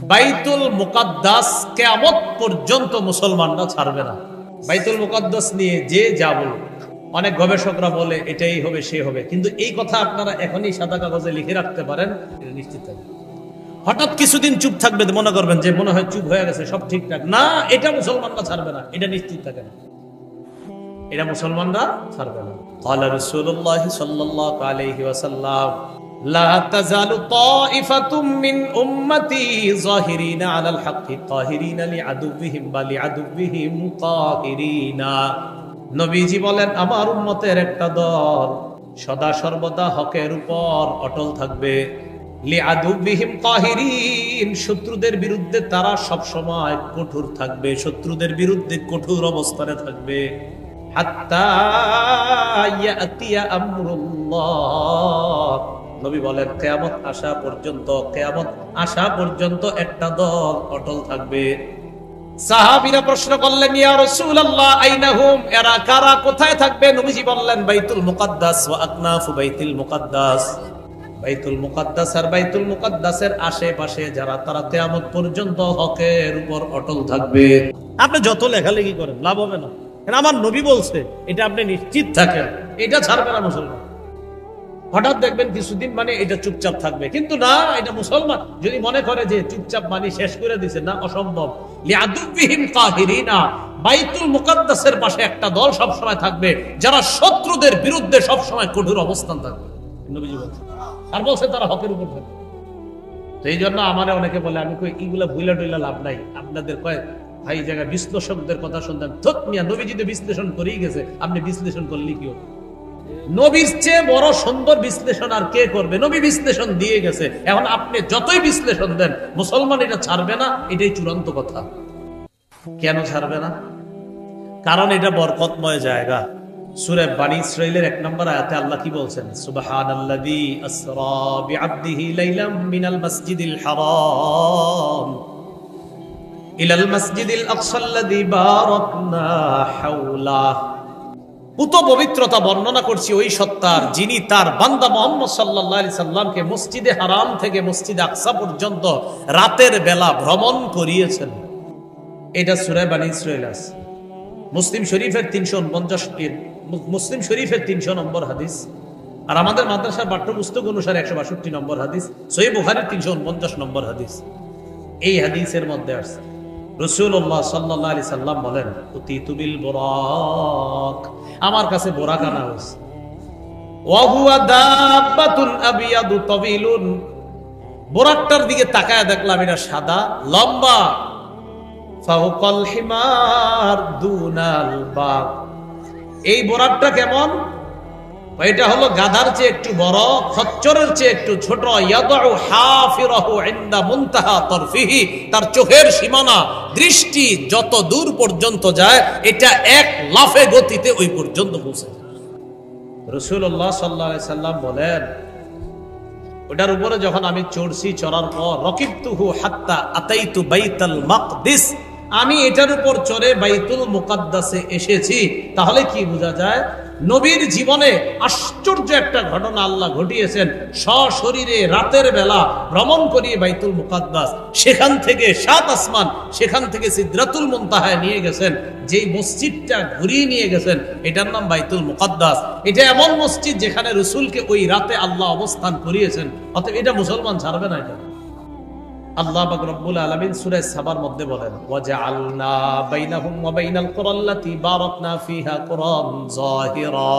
বাইতুল মুকাদ্দাস কিয়ামত পর্যন্ত মুসলমানরা ছাড়বে না। বাইতুল মুকাদ্দাস নিয়ে যে যা বলুক, অনেক গবেষকরা বলে এটাই হবে সে হবে, কিন্তু এই কথা আপনারা এখনই সাদা কাগজে লিখে রাখতে পারেন, এটা নিশ্চিত থাকবে। হঠাৎ কিছুদিন চুপ থাকবে, মনে করবেন যে মনে হয় চুপ হয়ে গেছে, সব ঠিকঠাক না, এটা মুসলমানরা ছাড়বে না, এটা নিশ্চিত থাকে না, এটা মুসলমানরা ছাড়বে না। قال رسول الله صلى الله عليه وسلم لا تزال طائفة من أمتي ظاهرين على الحق قاهرين لعدوهم ولعدوهم قاهرين। নবীজি বলেন, আমার উম্মতের একটা দল সদা সর্বদা হকের উপর অটল থাকবে, লিআদুবিহিম কাহিরিন, শত্রুদের বিরুদ্ধে তারা সব সময় কঠোর থাকবে, শত্রুদের বিরুদ্ধে কঠোর অবস্থানে থাকবে। হাত্তা ইয়াতিয়া আমরুল্লাহ, নবী বলেন কিয়ামত আসা পর্যন্ত, কিয়ামত আসা পর্যন্ত একটা দল অটল থাকবে। সাহাবীরা প্রশ্ন করলেন, ইয়া রাসূলুল্লাহ আইনাহুম, এরা কারা, কোথায় থাকবে? নবীজি বললেন, বাইতুল মুকাদ্দাস ওয়া আকনাফু বাইতুল মুকাদ্দাস, বাইতুল মুকাদ্দাস আর বাইতুল মুকাদ্দাসের আশেপাশে যারা, তারা কিয়ামত পর্যন্ত হকের উপর অটল থাকবে। আপনি যত লেখালেখি করেন লাভ হবে না, কারণ আমার নবী বলছে, এটা আপনি নিশ্চিত থাকেন, এটা ছাড়বে না মুসলমান। হঠাৎ দেখবেন কিছুদিন মানে এটা চুপচাপ থাকবে, কিন্তু না, এটা মুসলমান যদি মনে করে যে চুপচাপ মানে শেষ করে দিছে, না, অসম্ভব। লিআদুবিহিম কাহিরিনা, বাইতুল মুকাদ্দাসের পাশে একটা দল সব সময় থাকবে, যারা শত্রুদের বিরুদ্ধে সব সময় কঠোর অবস্থান থাকবে, নবীজি বলছেন। আর বলছে তারা হকের উপর থাকবে। তো এই জন্য আমারে অনেকে বলে, আমি কই এগুলা ভুইলা টুইলা লাভ নাই, আপনাদের কয় ভাই জায়গায় বিশ্লেষকদের কথা শুনতেন, থত মিয়া, নবীজি তো বিশ্লেষণ করেই গেছে, আপনি বিশ্লেষণ করলে কি হবে? নবীর চেয়ে বড় সুন্দর বিশ্লেষণ আর কে করবে? নবী বিশ্লেষণ দিয়ে গেছে, এখন আপনি যতই বিশ্লেষণ দেন, মুসলমান এটা ছাড়বে না, এটাই চূড়ান্ত কথা। কেন ছাড়বে না? কারণ এটা বরকতময় জায়গা। সূরা বনী ইসরাঈলের 1 নম্বর আয়াতে আল্লাহ কি বলছেন? সুবহানাল্লাযী আসরা বিআবদিহি লাইলাম মিনাল মাসজিদিল হারাম ইলাল মাসজিদিল আকসাল্লাযী বারাকনা হাওলাহু। পুত পবিত্রতা বর্ণনা করছি ওই সত্তার, যিনি তার বান্দা মুহাম্মদ সাল্লাল্লাহু আলাইহি সাল্লামকে মসজিদে হারাম থেকে মসজিদে আকসা পর্যন্ত রাতের বেলা ভ্রমণ করিয়েছেন। এটা সূরা বনী ইসরাঈল আছে, মুসলিম শরীফের 300 নম্বর হাদিস, আর আমাদের মাদ্রাসার পাঠ্যপুস্তক অনুসারে 162 নম্বর হাদিস, সহিহ বুখারীর 349 নম্বর হাদিস। এই হাদিসের মধ্যে আছে রাসূলুল্লাহ সাল্লাল্লাহু আলাইহি সাল্লাম বলেন, উতিতু বিল বুরাক, আমার কাছে বোরাক আনা হয়েছে। ওয়া হুয়া দাব্বাতুন আবিয়াদু তাবিলুন, বোরাকটার দিকে তাকায় দেখলাম এটা সাদা, লম্বা। ফাওকাল হিমার দুনাল বাগ, এই বোরাকটা কেমন? এটা হলো গাধার চেয়ে একটু বড়, খচ্চরের চেয়ে একটু ছোট। ইয়াদউ হাফিরাহু ইনদা মুনতাহা তারফিহি, তার চোখের সীমানা, দৃষ্টি যত দূর পর্যন্ত যায়, এটা এক লাফে গতিতে ওই পর্যন্ত পৌঁছে যায়। রাসূলুল্লাহ সাল্লাল্লাহু আলাইহি সাল্লাম বলেন, ওটার উপরে যখন আমি চড়ছি, চড়ার পর রাকিবতুহু হাত্তা আতাইতু বাইতুল মাকদিস, আমি এটার উপর চড়ে বাইতুল মুকাদ্দাসে এসেছি। তাহলে কি বোঝা যায়? নবীর জীবনে আশ্চর্য একটা ঘটনা আল্লাহ ঘটিয়েছেন। সশরীরে রাতের বেলা ভ্রমণ করিয়ে বাইতুল মুকাদ্দাস, সেখান থেকে 7 আসমান, সেখান থেকে সিদরাতুল মুনতাহায় নিয়ে গেছেন। যেই মসজিদটা ঘুরিয়ে নিয়ে গেছেন, এটার নাম বাইতুল মুকাদ্দাস। এটা এমন মসজিদ যেখানে রাসূলকে ওই রাতে আল্লাহ অবস্থান করিয়েছেন। অতএব এটা মুসলমান ছাড়বে না। এটা আল্লাহ পাক রব্বুল আলামিন সূরা সাবার মধ্যে বলেন, ওয়াজআলনা বাইনাহুম ওয়া বাইনাল কুরাল্লাতী বারাকনা ফিহা কুরান যাহিরা,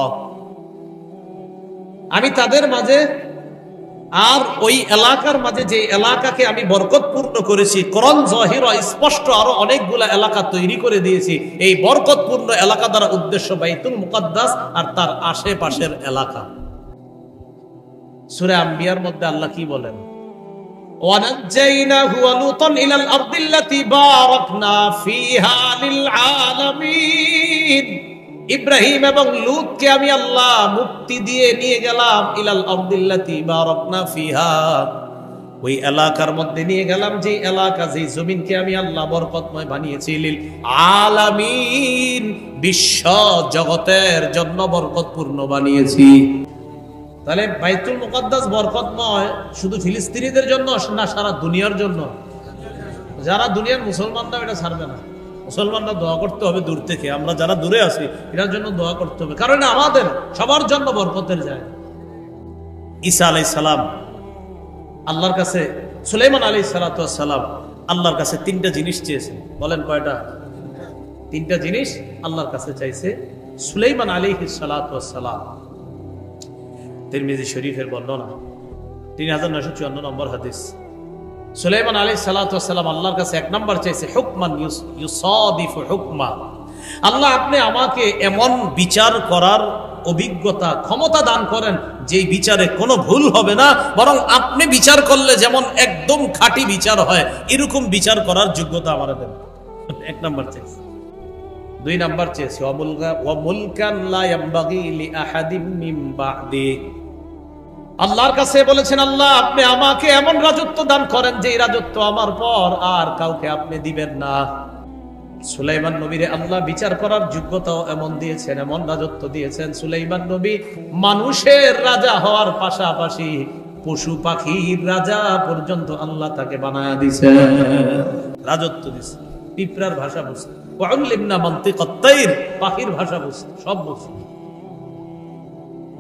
আমি তাদের মাঝে আর ওই এলাকার মাঝে, যে এলাকাকে আমি বরকতপূর্ণ করেছি, কুরান যাহিরা, স্পষ্ট আরো অনেকগুলা এলাকা তৈরি করে দিয়েছি। এই বরকতপূর্ণ এলাকা দ্বারা উদ্দেশ্য বাইতুল মুকাদ্দাস আর তার আশেপাশের এলাকা। সূরা আম্বিয়ার মধ্যে আল্লাহ কি বলেন? وَنَجَّيْنَاهُ وَلُوطًا إِلَى الْأَرْضِ الَّتِي بَارَكْنَا فِيهَا لِلْعَالَمِينَ, ইব্রাহিম এবং লূতকে আমি আল্লাহ মুক্তি দিয়ে নিয়ে গেলাম, ইলাল আরদিল্লাতি বারাকনা ফিহা, ওই এলাকার মধ্যে নিয়ে গেলাম, যে এলাকা, যে জমিনকে আমি আল্লাহ বরকতময় বানিয়েছি, লিল আলামিন, বিশ্ব জগতের জন্য বরকতপূর্ণ বানিয়েছি। তাহলে বাইতুল মুকাদ্দাস বরকতময় শুধু ফিলিস্তিনিদের জন্য না, সারা দুনিয়ার জন্য? যারা দুনিয়ার মুসলমানরা এটা ছাড়বে না। মুসলমানরা দোয়া করতে হবে দূর থেকে, আমরা যারা দূরে আছি এটার জন্য দোয়া করতে হবে, কারণ আমাদের সবার জন্য বরকতের যায়। ঈসা আলাইহিস সালাম আল্লাহর কাছে, সুলাইমান আলাইহিস সালাম আল্লাহর কাছে তিনটা জিনিস চেয়েছেন। বলেন কয়টা? তিনটা জিনিস আল্লাহর কাছে চাইছে সুলাইমান আলাইহিস সালাম। তিরমিজি শরীফের বর্ণনা 3954 নম্বর হাদিস। সুলাইমান আলাইহিস সালাম আল্লাহর কাছে এক নাম্বার চাইছে হুকমান ইউসাদিফু হুকমা। আল্লাহ আপনি আমাকে এমন বিচার করার অভিজ্ঞতা, ক্ষমতা দান করেন যেই বিচারে কোনো ভুল হবে না, বরং আপনি বিচার করলে যেমন একদম খাঁটি বিচার হয় এরকম বিচার করার যোগ্যতা আমার দেন। এক নাম্বার চাইছে। দুই নাম্বার চেয়েছে ওয়া মুলকান লা ইয়ামবাগি লিআহাদিন মিন বা'দি। আল্লাহর কাছে বলেছেন আল্লাহ আপনি আমাকে এমন রাজত্ব দান করেন যে রাজত্ব আমার পর আর কাউকে আপনি দিবেন না। সুলাইমান নবীরে আল্লাহ বিচার করার যোগ্যতাও এমন দিয়েছেন, এমন রাজত্ব দিয়েছেন, সুলাইমান নবী মানুষের রাজা হওয়ার পাশাপাশি পশু পাখির রাজা পর্যন্ত আল্লাহ তাকে বানায়া দিয়েছেন, রাজত্ব দিয়েছে। পিঁপড়ার ভাষা বুঝতে, ওয়াউল্লিমনা মানতিকাত তাইর, পাখির ভাষা বুঝতে, সব বুঝতে।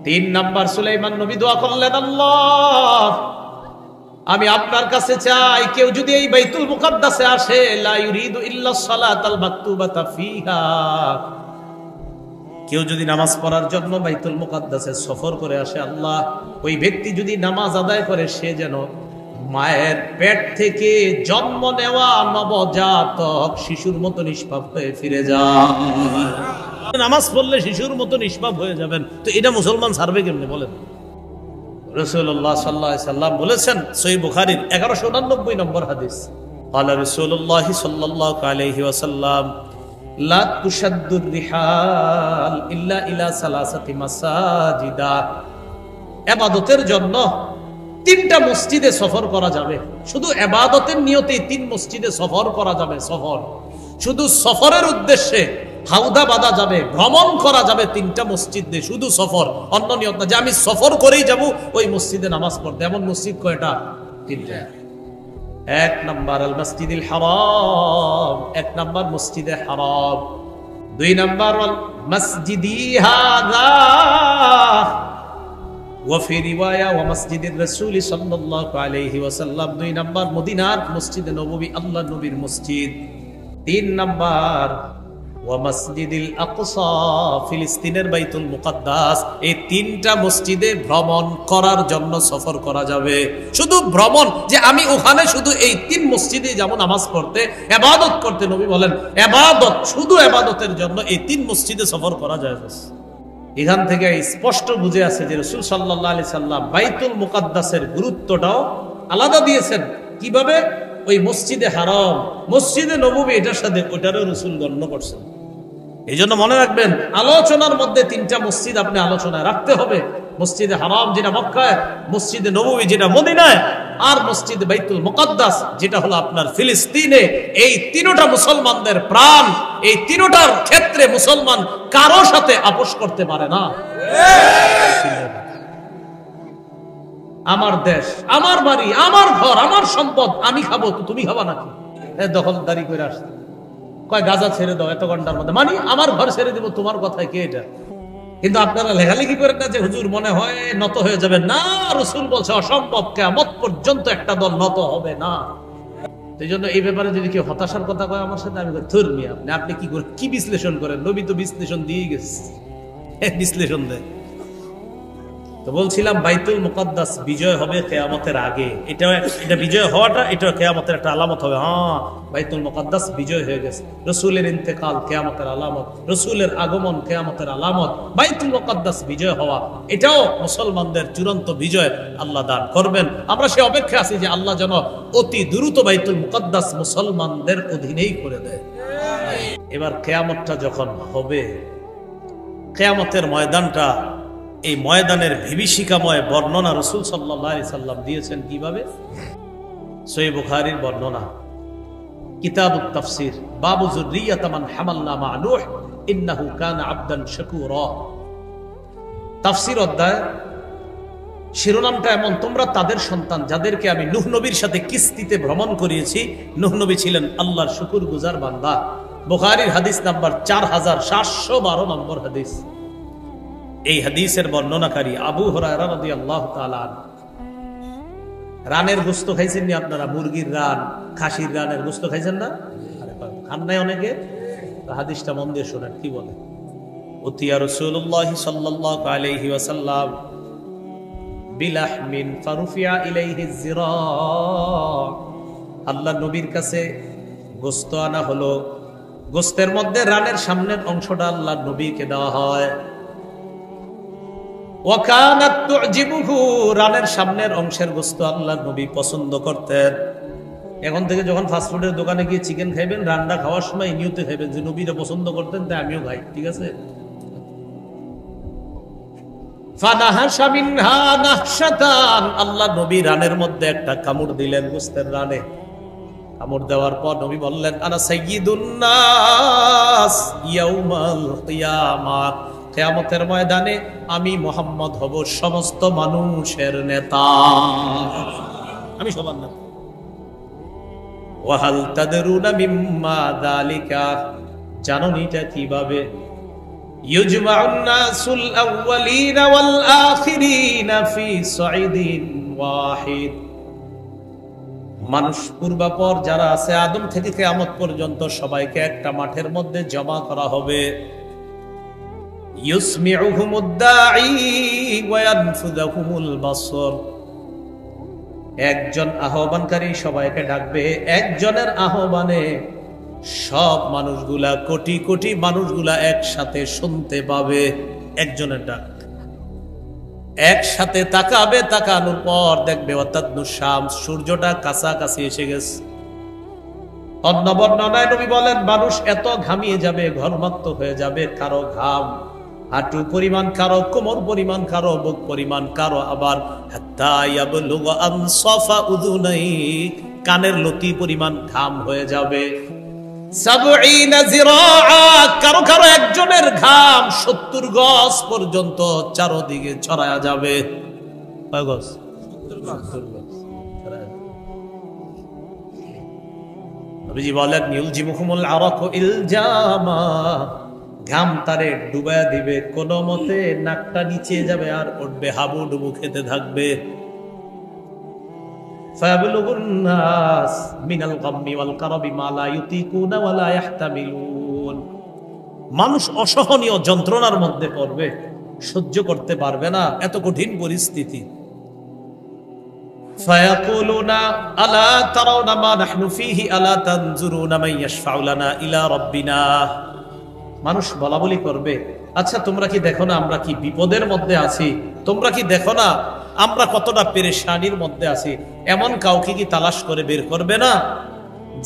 তিন নাম্বার সুলাইমান নবী দোয়া করলেন আল্লাহ আমি আপনার কাছে চাই কেউ যদি এই বাইতুল মুকাদ্দাসে আসে লা ইউরিদু ইল্লা সালাতাল মাকতুবাতা ফিহা, কেউ যদি নামাজ পড়ার জন্য বাইতুল মুকাদ্দাসে সফর করে আসে, আল্লাহ ওই ব্যক্তি যদি নামাজ আদায় করে সে যেন মায়ের পেট থেকে জন্ম নেওয়া নবজাতক শিশুর মতো নিষ্পাপ হয়ে ফিরে যায়। নামাজ পড়লে শিশুর মতো নিষ্পাপ হয়ে যাবেন, তো এটা মুসলমান ছাড়বে কেমনে বলেন? রাসূলুল্লাহ সাল্লাল্লাহু আলাইহি সাল্লাম বলেছেন সহিহ বুখারীর 1189 নম্বর হাদিস, ক্বালা রাসূলুল্লাহ সাল্লাল্লাহু আলাইহি ওয়াসাল্লাম লা তুশাদ্দুর রিহাল ইল্লা ইলা সালাসাতি মাসাজিদা। ইবাদতের জন্য তিনটা মসজিদে সফর করা যাবে, শুধু ইবাদতের নিয়তে তিন মসজিদে সফর করা যাবে। সফর, শুধু সফরের উদ্দেশ্যে হাউদা বাঁধা যাবে, ভ্রমণ করা যাবে তিনটা মসজিদে, শুধু সফর, অন্য নিয়ত না যে আমি সফর করেই যাব ওই মসজিদে নামাজ পড়তে। এমন মসজিদ কয়টা? তিনটা। এক নাম্বার আল মসজিদুল হারাম, এক নাম্বার মসজিদে হারাম। দুই নাম্বার আল মসজিদি হাযা ওয়া ফি রিওয়ায়া ওয়া মসজিদির রাসূল সাল্লাল্লাহু আলাইহি ওয়াসাল্লাম। দুই নাম্বার মদিনার মসজিদে নববী, আল্লাহর নবীর মসজিদ। তিন নাম্বার ওয়া মসজিদুল আকসা, ফিলিস্তিনের বাইতুল মুকাদ্দাস। এই তিনটা মসজিদে ভ্রমণ করার জন্য সফর করা যাবে। শুধু ভ্রমণ, যে আমি ওখানে শুধু এই তিন মসজিদে যাব নামাজ পড়তে, ইবাদত করতে, নবী বলেন ইবাদত, শুধু ইবাদতের জন্য এই তিন মসজিদে সফর করা যায়। এখান থেকে স্পষ্ট বুঝে আছে যে রাসূল সাল্লাল্লাহু আলাইহি সাল্লাম বাইতুল মুকাদ্দাসের গুরুত্বটাও আলাদা দিয়েছেন। কিভাবে? ওই মসজিদে হারাম, মসজিদে নববী, এটার সাথে ওটারও রাসূল গণ্য করছেন। এই জন্য মনে রাখবেন আলোচনার মধ্যে তিনটা মসজিদ আপনি আলোচনায় রাখতে হবে। মসজিদে হারাম যেটা মক্কায়, মসজিদে নববী যেটা মদিনায়, আর মসজিদে বাইতুল মুকাদ্দাস যেটা হলো আপনার ফিলিস্তিনে। এই তিনটা মুসলমানদের প্রাণ, এই তিনটার ক্ষেত্রে মুসলমান কারো সাথে আপোষ করতে পারে না। আমার দেশ, আমার বাড়ি, আমার ঘর, আমার সম্পদ, আমি খাবো তো তুমি খাবা নাকি? দখলদারি করে আসছে, কয় গাজা ছেড়ে দাও এত ঘন্টার মধ্যে, মানে আমার ঘর ছেড়ে দিব, তোমার কথায় কে এটা? কিন্তু আপনারা লেখালেখি করেন না যে হুজুর মনে হয় নত হয়ে যাবে না। রাসূল বলছে অসম্ভব, কিয়ামত পর্যন্ত একটা দল নত হবে না। এই জন্য এই ব্যাপারে যদি কেউ হতাশার কথা কয় আমার সাথে, আমি ধর্মী আপনি কি করেন, কি বিশ্লেষণ করেন? নবী তো বিশ্লেষণ দিয়ে গেছে, বিশ্লেষণ দেয়। তো বলছিলাম বাইতুল মুকাদ্দাস বিজয় হবে কিয়ামতের আগে। এটা বিজয় হওয়াটা এটা কিয়ামতের একটা আলামত হবে। হ্যাঁ, বাইতুল মুকাদ্দাস বিজয় হয়ে গেছে। রাসূলের ইন্তেকাল কিয়ামতের আলামত, রাসূলের আগমন কিয়ামতের আলামত। বাইতুল মুকাদ্দাস বিজয় হওয়া এটাও মুসলমানদের চূড়ান্ত বিজয় আল্লাহ দান করবেন। আমরা সে অপেক্ষায় আছি যে আল্লাহ যেন অতি দ্রুত বাইতুল মুকাদ্দাস মুসলমানদের অধীনেই করে দেয়। এবার কিয়ামতটা যখন হবে, কিয়ামতের ময়দানটা, এই ময়দানের বিভীষিকাময় বর্ণনা রাসূল সাল্লাল্লাহু আলাইহি সাল্লাম দিয়েছেন কিভাবে? সহিহ বুখারীর বর্ণনা, কিতাবুত তাফসীর, বাবু যুররিয়াত মান হামালনা মা নূহ ইন্নাহু কানা আবদান শাকুরা। তাফসীর অধ্যায় শিরোনামটা এমন, তোমরা তাদের সন্তান যাদেরকে আমি নূহ নবীর সাথে কিস্তিতে ভ্রমণ করিয়েছি। নূহ নবী ছিলেন আল্লাহর শুকরগুজার বান্দা। বুখারীর হাদিস নাম্বার 4712 নম্বর হাদিস। এই হাদিসের বর্ণনাকারী আবু হুরায়রা রাদিয়াল্লাহু তাআলা আনহু। রানের গোশত খাইছেন নি আপনারা? মুরগির রান, খাসির রানের গোশত খাইছেন না? খান নাই অনেকে? হাদিসটা মন দিয়ে শোনেন কি বলে। উতিয়া রাসূলুল্লাহ সাল্লাল্লাহু আলাইহি ওয়াসাল্লাম বিলাহমিন ফারুফিয়া ইলাইহি যিরা। আল্লাহ নবীর কাছে গোশত আনা হলো। গোশতের মধ্যে রানের সামনের অংশটা আল্লাহ নবীকে দেওয়া হয়। ওয়াকানাত তুজিবুহু, রানের সামনের অংশের গোশত আল্লাহ নবী পছন্দ করতেন। এখন থেকে যখন ফাস্টফুডের দোকানে গিয়ে চিকেন খাইবেন, রান্না খাওয়ার সময় নিয়তে খাইবেন যে নবীরা পছন্দ করতেন, তাই আমিও খাই, ঠিক আছে? ফানাহাশা মিনহা নাহশাতান, আল্লাহ নবী রানের মধ্যে একটা কামড় দিলেন, গোশতের রানে। কামড় দেওয়ার পর নবী বললেন, আনা সাইয়্যিদুন নাস ইয়াউমাল কিয়ামাহ, কিয়ামতের ময়দানে আমি মুহাম্মদ হব সমস্ত মানুষের নেতা, আমি সবার নেতা। ওয়াহাল তাদরুনা মিম্মা যালিকা, জানোনি এটা কিভাবে? ইউজমাউন নাসুল আউয়ালিনা ওয়াল আখিরিনা ফি সাইদিন ওয়াহিদ, মানুষ পূর্বাপর যারা আছে আদম থেকে কিয়ামত পর্যন্ত সবাইকে একটা মাঠের মধ্যে জমা করা হবে। ইউসমিউহুমুদ দাঈ ওয়া ইয়ানফুযুহুমুল বাসর, একজন আহ্বানকারী সবাইকে ডাকবে, একজনের আহ্বানে সব মানুষগুলা, কোটি কোটি মানুষগুলা একসাথে শুনতে পাবে। একজনের ডাক একসাথে তাকাবে, তাকানোর পর দেখবে ওয়াতাদনু শামস, সূর্যটা কাছাকাছি এসে গেছে। অন্য বর্ণনায় নবী বলেন মানুষ এত ঘামিয়ে যাবে, ঘর্মাক্ত হয়ে যাবে, কারো ঘাম হাঁটু পরিমাণ, কারো কোমর পরিমাণ, কারো বুক পরিমাণ, কারো আবার হাত্তা ইয়াবলুগা আনসাফা উযুনাই, কানের লতি পরিমাণ ঘাম হয়ে যাবে। ৭০ যিরাআ, কারো কারো একজনের ঘাম ৭০ গজ পর্যন্ত চারদিকে ছড়ায়া যাবে। কয় গজ? ৭০ গজ। নবীজি বলেন ইউলজিমুহুমুল আরাকু ইলজামা, ঘাম তারে ডুবায়া দিবে, কোন মতে নাকটা নিচে যাবে আর উঠবে, হাবুডুবু খেতে থাকবে। ফায়াবলুগুন নাস মিনাল গাম্মি ওয়াল কারাবি মা লা ইউতিকুনা ওয়া লা ইহতামিলুন, মানুষ অসহনীয় যন্ত্রণার মধ্যে পড়বে, সহ্য করতে পারবে না, এত কঠিন পরিস্থিতি। ফায়াকুলুনা আলা তারাউনা মা নাহনু ফীহি আলা তানজুরুনা মান ইয়াশফাউ লানা ইলা রাব্বিনা, মানুষ বলাবলি করবে, আচ্ছা তোমরা কি দেখো না আমরা কি বিপদের মধ্যে আছি? তোমরা কি দেখো না আমরা কতটা পেরেশানির মধ্যে আছি? এমন কাউকে কি তালাশ করে বের করবে না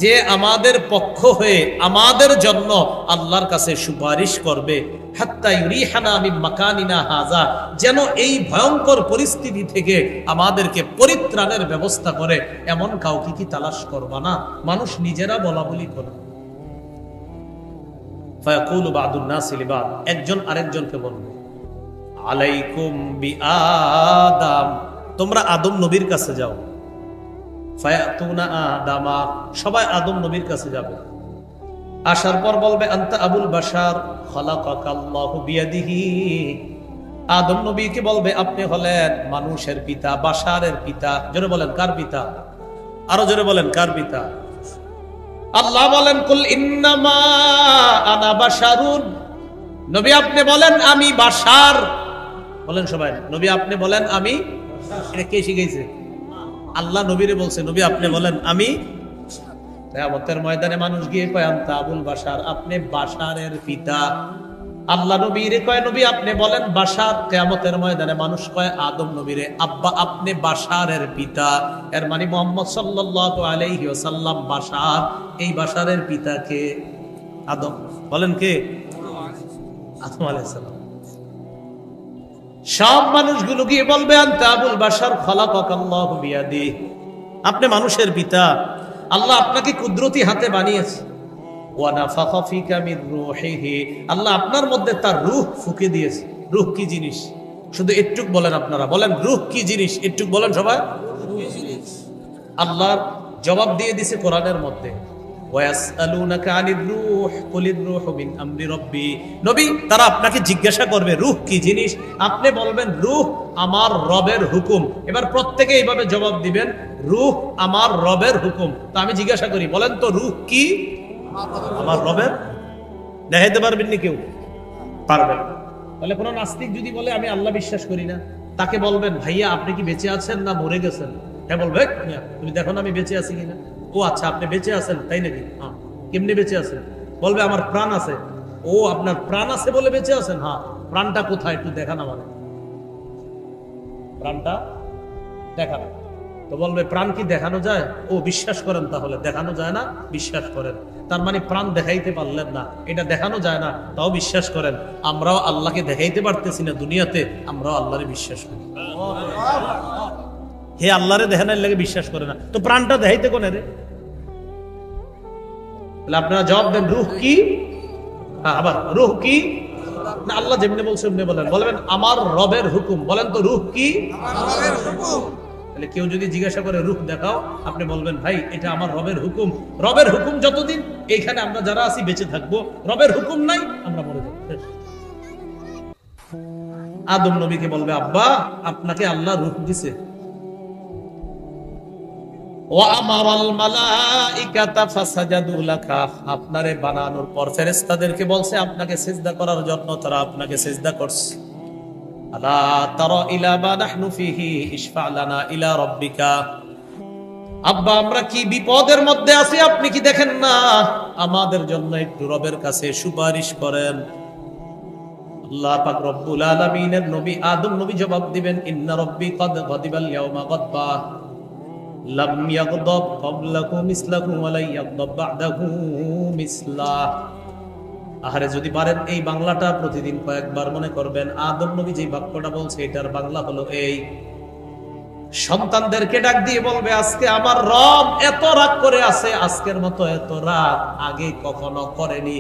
যে আমাদের পক্ষ হয়ে আমাদের জন্য আল্লাহর কাছে সুপারিশ করবে? হাত্তা ইউরিহানা মিন মাকানিনা হাযা, যেন এই ভয়ঙ্কর পরিস্থিতি থেকে আমাদেরকে পরিত্রাণের ব্যবস্থা করে, এমন কাউকে কি তালাশ করবা না? মানুষ নিজেরা বলাবলি করে। ফায়াকুলু বাদুন নাসি লিবাদ, একজন আরেকজনকে বলবে আলাইকুম বিআদম, তোমরা আদম নবীর কাছে যাও। ফায়াতুনা আদামা, সবাই আদম নবীর কাছে যাবে। আসার পর বলবে আনতা আবুল বাশার খালাকাকাল্লাহু বিয়াদিহি, আদম নবীকে বলবে আপনি হলেন মানুষের পিতা, বাশারের পিতা। জোরে বলেন কার পিতা? আরো জোরে বলেন কার পিতা? আল্লাহ বলেন কুল ইন্নামা আনা বাশারুন, নবী আপনি বলেন আমি বাশার। বলেন সবাই, নবী আপনি বলেন আমি। এটা কে শিখাইছে? আল্লাহ নবীরে বলছে নবী আপনি বলেন আমি। কিয়ামতের ময়দানে মানুষ গিয়ে কয় আনতা আবুল বাশার, আপনি বাশারের পিতা। আল্লাহ নবীরে কয় নবী আপনি বলেন বাশার। কিয়ামতের ময়দানে মানুষ কয় আদম নবীরে আব্বা আপনি বাশারের পিতা। এর মানে মুহাম্মদ সাল্লাল্লাহু আলাইহি ওয়াসাল্লাম বাশার। এই বাশারের পিতা কে? আদম। বলেন কে? আদম আলাইহিস সালাম। সব মানুষগুলো গিয়ে বলবে আনতা আবুল বাশার খালাকাকাল্লাহু বিয়াদি, আপনি মানুষের পিতা, আল্লাহ আপনাকে কুদরতি হাতে বানিয়েছে। ওয়া নাফাখা ফিকা মির রূহিহি, আল্লাহ আপনার মধ্যে তার রূহ ফুঁকে দিয়েছে। রূহ কি জিনিস? শুধু একটুক বলেন, আপনারা বলেন রূহ কি জিনিস, একটুক বলেন সবাই। আল্লাহর জবাব দিয়ে দিছে কোরআনের মধ্যে, ওয়াসআলুনাকা আনির রূহ কুলির রূহু মিন আমরি রাব্বি। নবী, তারা আপনাকে জিজ্ঞাসা করবে রূহ কি জিনিস, আপনি বলবেন রূহ আমার রবের হুকুম। এবার প্রত্যেকে এইভাবে জবাব দিবেন, রূহ আমার রবের হুকুম। তো আমি জিজ্ঞাসা করি, বলেন তো রূহ কি? আমার রবের। দেখাইতে পারবেন নি কেউ? পারবেন। তাহলে কোন নাস্তিক যদি বলে আমি আল্লাহ বিশ্বাস করি না, তাকে বলবেন ভাইয়া আপনি কি বেঁচে আছেন না মরে গেছেন? হ্যাঁ বলবে, তুমি দেখো না আমি বেঁচে আছি কিনা। ও আচ্ছা, আপনি বেঁচে আছেন তাই নাকি? হ্যাঁ। কেমনি বেঁচে আছেন? বলবে আমার প্রাণ আছে। ও আপনার প্রাণ আছে বলে বেঁচে আছেন? হ্যাঁ। প্রাণটা কোথায় একটু দেখান আমাদের, প্রাণটা দেখান। তো বলবে প্রাণ কি দেখানো যায়? ও বিশ্বাস করেন তাহলে, দেখানো যায় না বিশ্বাস করেন। তার মানে প্রাণ দেখাইতে পারলেন না, এটা দেখানো যায় না তাও বিশ্বাস করেন। আমরাও আল্লাহকে দেখাইতে পারতেছি না দুনিয়াতে, আমরাও আল্লাহরে বিশ্বাস করি। হে আল্লাহরে দেখানোর লাগে বিশ্বাস করে না, তো প্রাণটা দেখাইতে কোনে রে? আপনারা জবাব দেন রূহ কি? আবার রূহ কি? না আল্লাহ যেমনি বলছে এমনি বলেন। বলবেন আমার রবের হুকুম। বলেন তো রূহ কি? তাহলে কেউ যদি জিজ্ঞাসা করে রূহ দেখাও, আপনি বলবেন ভাই এটা আমার রবের হুকুম। রবের হুকুম যতদিন এইখানে আমরা যারা আছি বেঁচে থাকবো, রবের হুকুম নাই আমরা মরে যাবো। আদম নবীকে বলবে আব্বা আপনাকে আল্লাহ রূহ দিছে। আপনারে বানানোর পর ফেরেশতাদেরকে বলছে আপনাকে সিজদা করার জন্য, তারা আপনাকে সিজদা করছে। আলা তারা ইলা মা নাহনু ফিহি ইশফা লানা ইলা রাব্বিকা। আব্বা আমরা কি বিপদের মধ্যে আছি, আপনি কি দেখেন না? আমাদের জন্য একটু রবের কাছে সুপারিশ করেন। আল্লাহ পাক রব্বুল আলামিনের নবী আদম নবী জবাব দিবেন, ইন্না রাব্বি ক্বাদ গাদিবাল ইয়াওমা গাদবা লাম ইয়াগদাব ক্বাবলাহু মিসলাহু ওয়া লা ইয়াগদাব বা'দাহু মিসলাহ। আহারে যদি পারেন এই বাংলাটা প্রতিদিন কয়েকবার মনে করবেন। আদম নবী যে বাক্যটা বলছে এটার বাংলা হলো এই। সন্তানদেরকে ডাক দিয়ে বলবে আজকে আমার রব এত রাগ করে আছে, আজকের মতো এত রাগ আগে কখনো করেনি,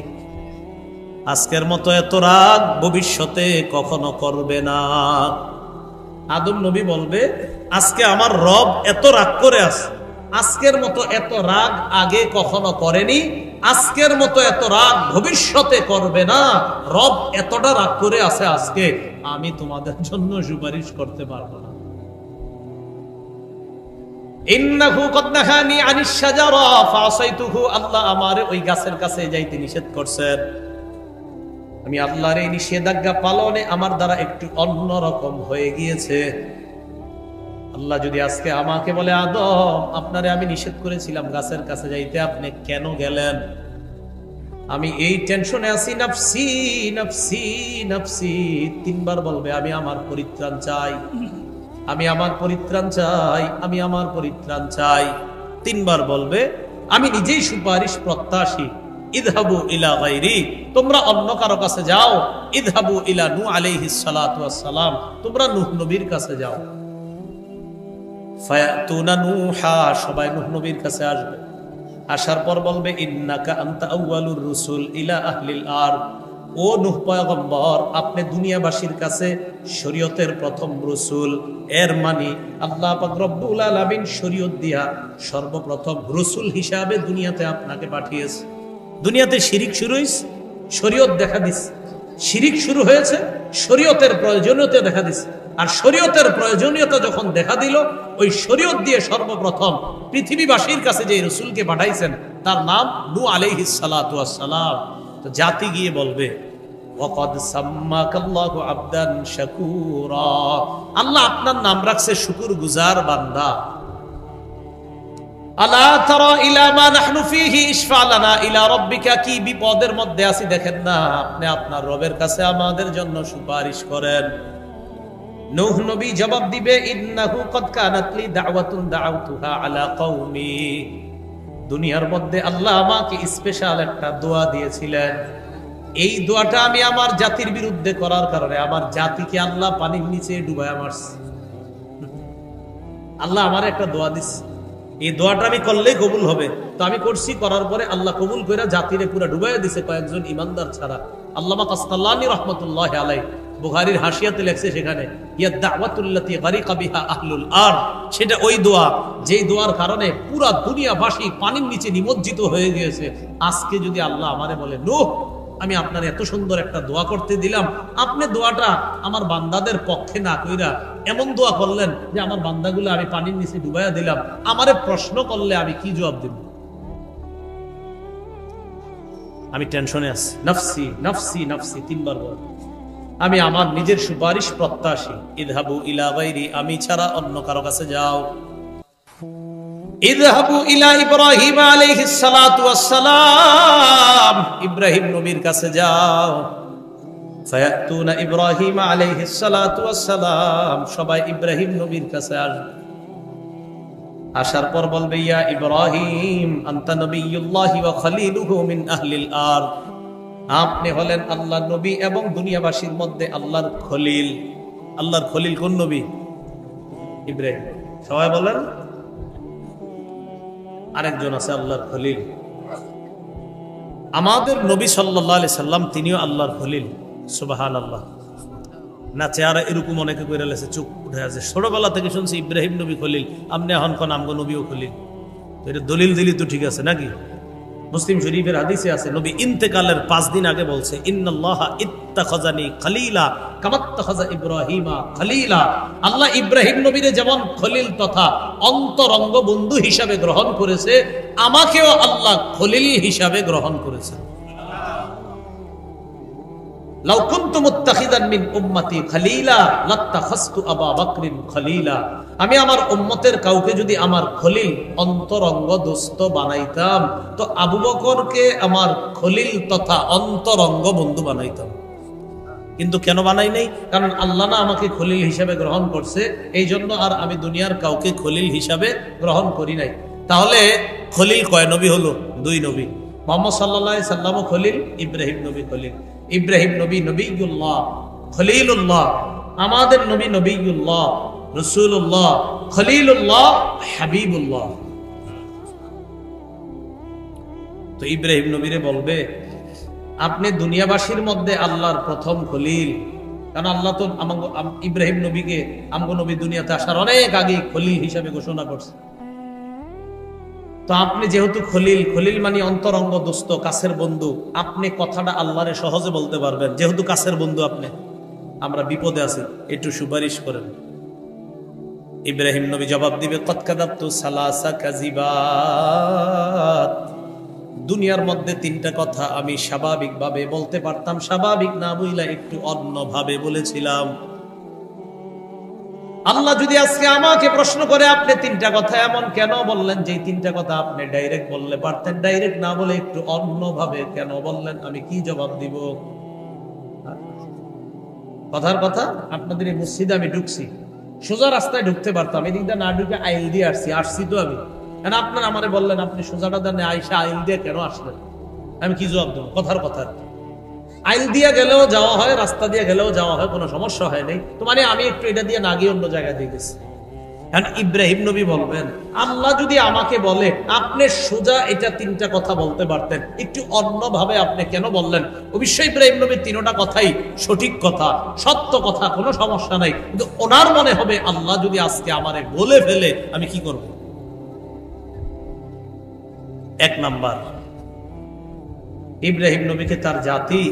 আজকের মতো এত রাগ ভবিষ্যতে কখনো করবে না। আদম নবী বলবে আজকে আমার রব এত রাগ করে আছে, আজকের মতো এত রাগ আগে কখনো করেনি, আজকের মতো এত রাগ ভবিষ্যতে করবে না। রব এতটা রাগ করে আছে আজকে, আমি তোমাদের জন্য সুপারিশ করতে পারবো না। ইন্নাহু কদ নাহানি আনিশ শাজারা ফাসাইতুহু। আল্লাহ আমারে ওই গাছের কাছে যাইতে নিষেধ করছেন, আমি আল্লাহর এই নিষেধাজ্ঞা পালনে আমার দ্বারা একটু অন্যরকম হয়ে গিয়েছে। আল্লাহ যদি আজকে আমাকে বলে আদম আপনারে আমি নিষেধ করেছিলাম গাছের কাছে যাইতে, আপনি কেন গেলেন? আমি এই টেনশনে আছি, নাফসি নাফসি নাফসি। তিনবার বলবে আমি আমার পরিত্রাণ চাই, আমি আমার পরিত্রাণ চাই, আমি আমার পরিত্রাণ চাই। তিনবার বলবে আমি নিজেই সুপারিশ প্রত্যাশী। ইযহাবু ইলা গায়রি, তোমরা অন্য কারো কাছে যাও। ইযহাবু ইলা নূহ আলাইহিস সালাতু ওয়াস সালাম, তোমরা নূহ নবীর কাছে যাও। ফায়াতুনা নূহা, সবাই নূহ নবীর কাছে আসবে। আসার পর বলবে ইন্নাকা আনতা আউয়ালুর রুসুল ইলা আহলিল আরদ। ও নূহ পয়গম্বর, আপনি দুনিয়াবাসীর কাছে শরীয়তের প্রথম রসুল। এর মানে আল্লাহ পাক রব্বুল আলামিন শরীয়ত দিয়া সর্বপ্রথম রসুল হিসাবে দুনিয়াতে আপনাকে পাঠিয়েছে। দুনিয়াতে শিরিক শুরু হয়েছে, শরীয়ত দেখা দিছে। শিরিক শুরু হয়েছে, শরীয়তের প্রয়োজনীয়তা দেখা দিছে। আর শরীয়তের প্রয়োজনীয়তা যখন দেখা দিল, ওই শরীয়ত দিয়ে সর্বপ্রথম পৃথিবীবাসীর কাছে যে রসুলকে পাঠাইছেন তার নাম নূহ আলাইহিস সালাতু ওয়াস সালাম। তো জাতি গিয়ে বলবে ওয়াকাদ সাম্মাকাল্লাহু আবদান শাকুরা, আল্লাহ আপনার নাম রাখছে শুকরগুজার বান্দা। আলা তারা ইলা মা নাহনু ফিহি ইশফা লানা ইলা রাব্বিকা। কি বিপদের মধ্যে আছি দেখেন না, আপনি আপনার রবের কাছে আমাদের জন্য সুপারিশ করেন। নূহ নবী জবাব দিবে ইন্নাহু কদ কানাত লি দাওয়াতুন দাআউতুহা আলা কওমি। দুনিয়ার মধ্যে আল্লাহ আমাকে স্পেশাল একটা দোয়া দিয়েছিলেন, এই দোয়াটা আমি আমার জাতির বিরুদ্ধে করার কারণে আমার জাতিকে আল্লাহ পানির নিচে ডুবায়া মারছে। আল্লাহ আমার একটা দোয়া দিচ্ছে, এই দোয়াটা আমি করলেই কবুল হবে। তো আমি করছি, করার পরে আল্লাহ কবুল করে জাতিরে পুরা ডুবাইয়া দিছে কয়েকজন ইমানদার ছাড়া। আল্লামা কাসতাল্লানী রহমতুল্লাহ আলাইহি বুখারীর হাসিয়াতে লেখছে সেখানে ইয়া দাওয়াতুল্লাতী গারিকা বিহা আহলুল আরদ, সেটা ওই দোয়া যেই দোয়ার কারণে পুরা দুনিয়াবাসী পানির নিচে নিমজ্জিত হয়ে গিয়েছে। আজকে যদি আল্লাহ আমারে বলে নূহ আমি আপনার এত সুন্দর একটা দোয়া করতে দিলাম, আপনি দোয়াটা আমার বান্দাদের পক্ষে না কইরা এমন দোয়া করলেন যে আমার বান্দাগুলো আমি পানির নিচে ডুবাইয়া দিলাম, আমারে প্রশ্ন করলে আমি কি জবাব দেব? আমি টেনশনে আছি, নফসি নফসি নফসি তিনবার বল। আমি আমার নিজের সুপারিশ প্রত্যাশী। ইযহাবু ইলা গায়রি, আমি ছাড়া অন্য কারো কাছে যাও। ইযহাবু ইলা ইব্রাহিম আলাইহিস সালাতু ওয়াস সালাম, ইব্রাহিম নবীর কাছে যাও। ফায়াতুনা ইব্রাহিম আলাইহিস সালাতু ওয়াস সালাম, সবাই ইব্রাহিম নবীর কাছে আসবে। আসার পর বলবে ইয়া ইব্রাহিম আনতা নবিয়্যুল্লাহি ওয়া খলিলুহু মিন আহলিল আরদ, আপনি হলেন আল্লাহর নবী এবং দুনিয়াবাসীর মধ্যে আল্লাহর খলিল। আল্লাহর খলিল কোন নবী? ইব্রাহিম। সবাই বলেন। আরেকজন আছে আল্লাহর খলিল, আমাদের নবী সাল্লাল্লাহু আলাইহি সাল্লাম, তিনিও আল্লাহর খলিল। সুবহানাল্লাহ। না চেহারা এরকম অনেকে কইরা লেছে, চুপ উঠে আছে। ছোটবেলা থেকে শুনছি ইব্রাহিম নবী খলিল, আপনি এখন কোন আমগো নবীও খলিল। তো এটা দলিল দিলি তো ঠিক আছে নাকি? মুসলিম শরীফের হাদিসে আছে নবী ইন্তেকালের 5 দিন আগে বলছে ইন্নাল্লাহা ইত্তাখাযানি খলিলা কামাত্তাখাযা ইব্রাহিমা খলিলা, আল্লাহ ইব্রাহিম নবীরে যেমন খলিল তথা অন্তরঙ্গ বন্ধু হিসাবে গ্রহণ করেছে, আমাকেও আল্লাহ খলিল হিসাবে গ্রহণ করেছে। লাউ কুনতু মুত্তাখিযান মিন উম্মতি খলিলা লাত্তাখাযতু আবা বকরিন খলিলা, আমি আমার উম্মতের কাউকে যদি আমার খলিল অন্তরঙ্গ দোস্ত বানাইতাম তো আবু বকরকে আমার খলিল তথা অন্তরঙ্গ বন্ধু বানাইতাম। কিন্তু কেন বানাই নাই? কারণ আল্লাহ না আমাকে খলিল হিসাবে গ্রহণ করছে, এই জন্য আর আমি দুনিয়ার কাউকে খলিল হিসাবে গ্রহণ করি নাই। তাহলে খলিল কয় নবী হলো? 2 নবী। মুহাম্মদ সাল্লাল্লাহু আলাইহি সাল্লামও খলিল, ইব্রাহিম নবী খলিল। ইব্রাহিম নবী নবিয়ুল্লাহ, খলিলুল্লাহ। আমাদের নবী নবিয়ুল্লাহ, রাসূলুল্লাহ, খলিলুল্লাহ, হাবিবুল্লাহ। তো ইব্রাহিম নবীরে বলবে আপনি দুনিয়াবাসীর মধ্যে আল্লাহর প্রথম খলিল। কারণ আল্লাহ তো ইব্রাহিম নবীকে আমগো নবী দুনিয়াতে আসার অনেক আগে খলিল হিসাবে ঘোষণা করছে। তো আপনি যেহেতু খলিল, খলিল মানে অন্তরঙ্গ দোস্ত, কাছের বন্ধু, আপনি কথাটা আল্লাহরে সহজে বলতে পারবেন। যেহেতু কাছের বন্ধু আপনি, আমরা বিপদে আছি, একটু সুপারিশ করেন। ইব্রাহিম নবী জবাব দিবে কদ কাযাবতু সালাসা কাযিবাত, দুনিয়ার মধ্যে 3টা কথা আমি স্বাভাবিকভাবে বলতে পারতাম, স্বাভাবিক না বইলা একটু অন্যভাবে বলেছিলাম। আল্লাহ যদি আজকে আমাকে প্রশ্ন করে আপনি 3টা কথা এমন কেন বললেন, যে 3টা কথা আপনি ডাইরেক্ট বললে পারতেন, ডাইরেক্ট না বলে একটু অন্যভাবে কেন বললেন, আমি কি জবাব দিব? কথার কথা, আপনাদের এই মসজিদে আমি ঢুকছি, সোজা রাস্তায় ঢুকতে পারতাম, এদিক দিয়ে না ঢুকে আইল দিয়ে আসছি তো আমি। কারণ আপনারা আমারে বললেন আপনি সোজাটা দেন আইসা আইল দিয়ে কেন আসলেন, আমি কি জবাব দেবো? কথার কথা। আইল দিয়ে গেলেও যাওয়া হয়, রাস্তা দিয়ে গেলেও যাওয়া হয়, কোনো সমস্যা হয় নাই। তো মানে আমি একটু এটা দিয়ে না গিয়ে অন্য জায়গায় দিয়ে গেছি। কারণ ইব্রাহিম নবী বলবেন আল্লাহ যদি আমাকে বলে আপনি সোজা এটা 3টা কথা বলতে পারতেন, একটু অন্যভাবে আপনি কেন বললেন? অবশ্যই ইব্রাহিম নবীর 3টা কথাই সঠিক কথা, সত্য কথা, কোনো সমস্যা নাই। কিন্তু ওনার মনে হবে আল্লাহ যদি আজকে আমারে বলে ফেলে আমি কি করব? 1 নাম্বার, ইব্রাহিম নবীকে তার জাতি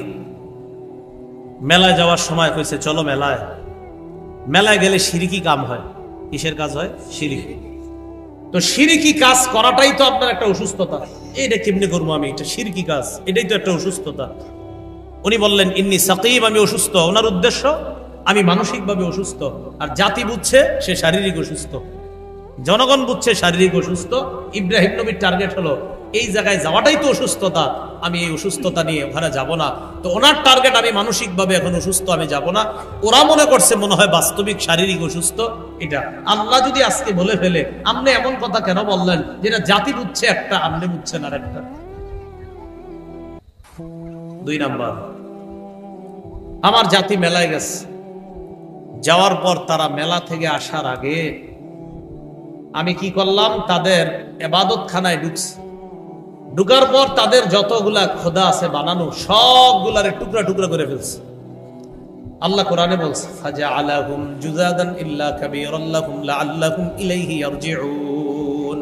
মেলায় যাওয়ার সময় কইছে চলো মেলায়। মেলায় গেলে শিরকি কাম হয়। কিসের কাজ হয়? শিরকি। তো শিরকি কাজ করাটাই তো আপনার একটা অসুস্থতা। এইটা কেমনে করবো আমি? এটা শিরকি কাজ, এটাই তো একটা অসুস্থতা। উনি বললেন ইন্নী সাকিম, আমি অসুস্থ। ওনার উদ্দেশ্য আমি মানসিকভাবে অসুস্থ, আর জাতি বুঝছে সে শারীরিক অসুস্থ, জনগণ বুঝছে শারীরিক অসুস্থ। ইব্রাহিম নবীর টার্গেট হলো এই জায়গায় যাওয়াটাই তো অসুস্থতা, আমি এই অসুস্থতা নিয়ে ওখানে যাব না। তো ওনার টার্গেট আমি মানসিকভাবে এখন অসুস্থ, আমি যাব না। ওরা মনে করছে মনে হয় বাস্তবিক শারীরিক অসুস্থ। এটা আল্লাহ যদি আজকে বলে ফেলে আপনি এমন কথা কেন বললেন যেটা জাতি বুঝছে একটা, আপনি বুঝছেন আর একটা। 2 নাম্বার, আমার জাতি মেলায় গেছে, যাওয়ার পর তারা মেলা থেকে আসার আগে আমি কি করলাম, তাদের ইবাদতখানায় ঢুকছি। ঢুকার পর তাদের যতগুলা খোদা আছে বানানো সবগুলারে টুকরা টুকরা করে ফেলছে। আল্লাহ কোরআনে বলছে ফাজআলাহুম জুযাদান ইল্লা কাবীরান লাহুম লাআল্লাহুম ইলাইহি ইয়ারজিউন।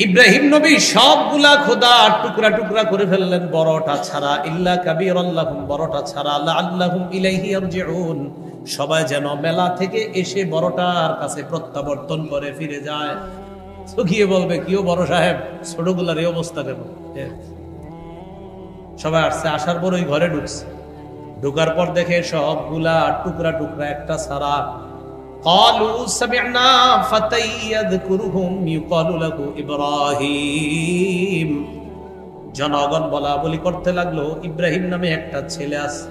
ইব্রাহিম নবী সবগুলা খোদা টুকরা টুকরা করে ফেললেন বড়টা ছাড়া, ইল্লা কাবীরান লাহুম বড়টা ছাড়া, লাআল্লাহুম ইলাইহি ইয়ারজিউন সবাই যেন মেলা থেকে এসে বড়টার কাছে প্রত্যাবর্তন করে ফিরে যায়। সুখিয়ে বলবে কিও বড় সাহেব ছোটগুলার এই অবস্থা কেন? সবাই আসছে, আসার পর ওই ঘরে ঢুকছে, ঢুকার পর দেখে সবগুলা টুকরা টুকরা একটা ছাড়া। ক্বালু সামি'না ফাতাই ইয়াযকুরুহুম ইউকালু লাহু ইব্রাহিম। জনগণ বলা বলি করতে লাগলো ইব্রাহিম নামে একটা ছেলে আছে,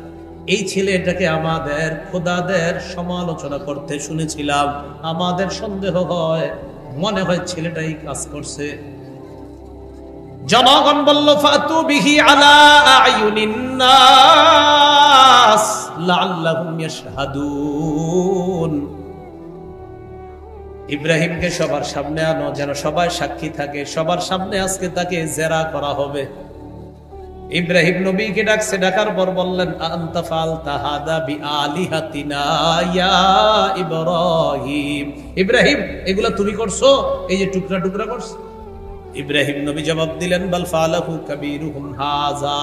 এই ছেলেটাকে আমাদের খোদাদের সমালোচনা করতে শুনেছিলাম, আমাদের সন্দেহ হয় মনে হয় ছেলেটাই কাজ করছে। জনগণ বলল ফাতু বিহি আলা আয়ুনিন নাস লাআল্লাহুম ইয়াশহাদুন। ইব্রাহিমকে সবার সামনে আনো, যেন সবাই সাক্ষী থাকে, সবার সামনে আজকে তাকে জেরা করা হবে। ইব্রাহিম নবীকে ডাকছে, ডাকার পর বললেন আনতা ফালতা হাদা বিআলিহাতিনা ইয়া ইব্রাহিম। ইব্রাহিম এগুলা তুমি করছো, এই যে টুকরা টুকরা করছো? ইব্রাহিম নবী জবাব দিলেন বাল ফালাহু কাবীরুহুম হাযা।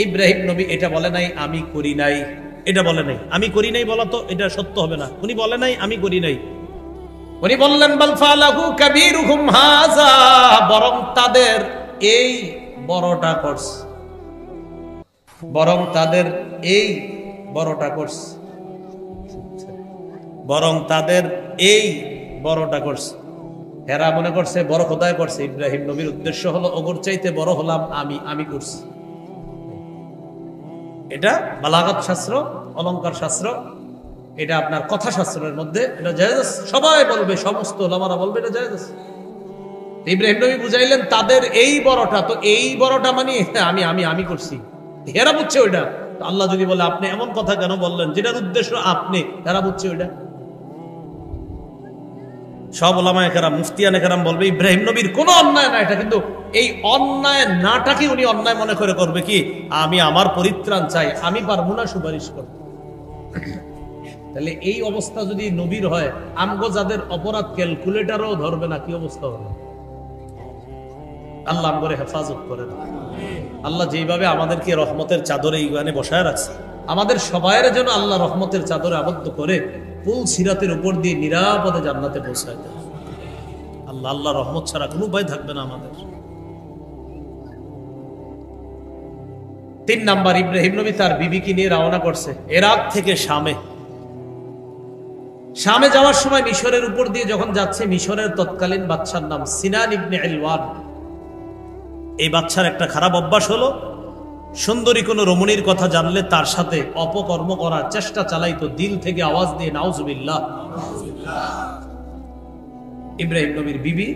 ইব্রাহিম নবী এটা বলে নাই আমি করি নাই, এটা বলে নাই আমি করি নাই, বলা তো এটা সত্য হবে না। উনি বলে নাই আমি করি নাই, উনি বললেন বাল ফালাহু কাবীরুহুম হাযা, বরং তাদের এই বড়টা করছে, বরং তাদের এই বড়টা করছে, বরং তাদের এই বড়টা করছে। এরা মনে করছে বড় খোদাই করছে। ইব্রাহিম নবীর উদ্দেশ্য হলো ওগর চাইতে বড় হলাম আমি, আমি করছি। এটা বালাগাত শাস্ত্র, অলংকার শাস্ত্র, এটা আপনার কথা শাস্ত্রের মধ্যে এটা জায়েজ আছে। সবাই বলবে, সমস্ত ওলামারা বলবে এটা জায়েজ আছে। ইব্রাহিম নবী বুঝাইলেন তাদের এই বড়টা, তো এই বড়টা মানে আমি আমি আমি করছি, এরা বুঝছে ওইটা। আল্লাহ যদি বলে আপনি এমন কথা কেন বললেন যেটার উদ্দেশ্য আপনি, এরা বুঝছে ওইটা। সব ওলামায়ে কেরাম, মুফতিয়ানে কেরাম বলবে ইব্রাহিম নবীর কোনো অন্যায় না এটা, কিন্তু এই অন্যায় নাটাকে উনি অন্যায় মনে করে করবে কি আমি আমার পরিত্রাণ চাই, আমি পারবো না সুপারিশ করতে। তাহলে এই অবস্থা যদি নবীর হয়, আমগো যাদের অপরাধ ক্যালকুলেটারও ধরবে না, কি অবস্থা হবে? আল্লাহ আমগরে হেফাজত করেন। আল্লাহ যেইভাবে আমাদেরকে রহমতের চাদরে ইমানে বসায় রাখছে, আমাদের সবাইয়ের জন্য আল্লাহ রহমতের চাদরে আবদ্ধ করে পুল সিরাতের উপর দিয়ে নিরাপদে জান্নাতে পৌঁছায় দেয়। আল্লাহ আল্লাহ রহমত ছাড়া কোনো উপায় থাকবে না আমাদের। 3 নাম্বার, ইব্রাহিম নবী তার বিবিকে নিয়ে রওনা করছে ইরাক থেকে শামে। শামে যাওয়ার সময় মিশরের উপর দিয়ে যখন যাচ্ছে, মিশরের তৎকালীন বাদশার নাম সিনান ইবনে ইলওয়ান। এই বাদশার একটা খারাপ অভ্যাস হলো সুন্দরী কোন রমণীর কথা জানলে তার সাথে অপকর্ম করার চেষ্টা চালাইতো, দিল থেকে আওয়াজ দিয়ে নাউজুবিল্লাহ। ইব্রাহিম নবীর বিবি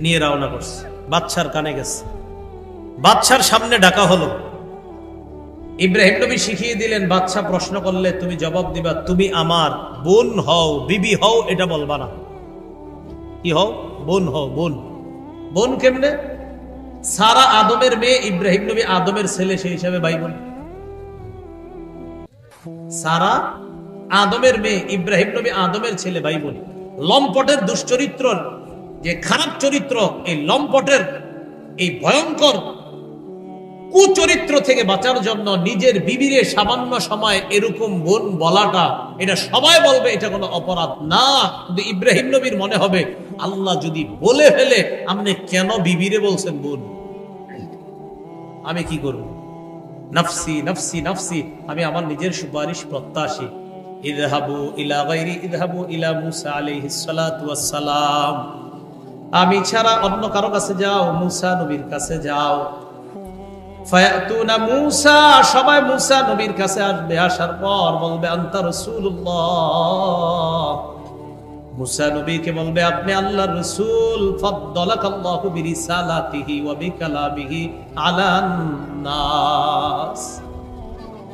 নিয়ে রওনা করছে, বাদশার কানে গেছে, বাদশার সামনে ডাকা হলো। ইব্রাহিম নবী শিখিয়ে দিলেন, বাদশা প্রশ্ন করলে তুমি জবাব দিবা তুমি আমার বোন হও, বিবি হও, এটা বলবা না। কি হও? বোন হও। বোন বোন কেমনে? সারা আদমের মেয়ে, ইব্রাহিম নবী আদমের ছেলে, সেই হিসাবে ভাই বোন। সারা আদমের মেয়ে, ইব্রাহিম নবী আদমের ছেলে, ভাই বোন। লম্পটের দুশ্চরিত্রর যে খারাপ চরিত্র, এই লম্পটের এই ভয়ঙ্কর কুচরিত্র থেকে বাঁচার জন্য নিজের বিবিরে সামান্য সময় এরকম বোন বলাটা, এটা সবাই বলবে এটা কোনো অপরাধ না, কিন্তু ইব্রাহিম নবীর মনে হবে আল্লাহ যদি বলে ফেলে আপনি কেন বিবিরে বলছেন বোন, আমি কি করব? নফসি নফসি নফসি, আমি আমার নিজের সুপারিশ প্রত্যাশী। ইযহাবু ইলা গায়রি ইযহাবু ইলা মূসা আলাইহিস সালাতু ওয়াস সালাম, আমি ছাড়া অন্য কারো কাছে যাও, মূসা নবীর কাছে যাও। ফায়াতুনা মূসা, সবাই মূসা নবীর কাছে আসবে, আসার পর বলবে আনতা রাসূলুল্লাহ। মূসা নবীকে বলবে আপনি আল্লাহর রাসূল, ফাদ্দালাকাল্লাহু বিরিসালাতিহি ওয়া বিকালামিহি আলান নাস।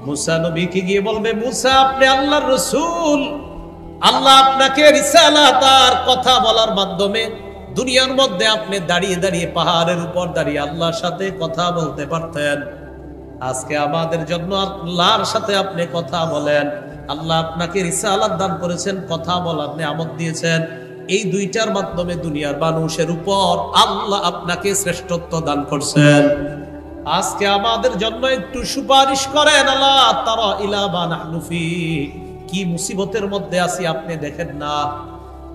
মূসা নবীকে গিয়ে বলবে মূসা আপনি আল্লাহর রাসূল, আল্লাহ আপনাকে রিসালাত আর কথা বলার মাধ্যমে দুনিয়ার মধ্যে আপনি দাঁড়িয়ে দাঁড়িয়ে পাহাড়ের উপর দাঁড়িয়ে আল্লাহর সাথে কথা বলতে পারতেন, আজকে আমাদের জন্য আল্লাহর সাথে আপনি কথা বলেন। আল্লাহ আপনাকে রিসালাত দান করেছেন, কথা বলার নিয়ামত দিয়েছেন। এই দুইটার মাধ্যমে দুনিয়ার মানুষের উপর আল্লাহ আপনাকে শ্রেষ্ঠত্ব দান করছেন। আজকে আমাদের জন্য একটু সুপারিশ করেন। আল্লাহ তারা ইলা মা নাহনু ফি, কি মুসিবতের মধ্যে আছি আপনি দেখেন না।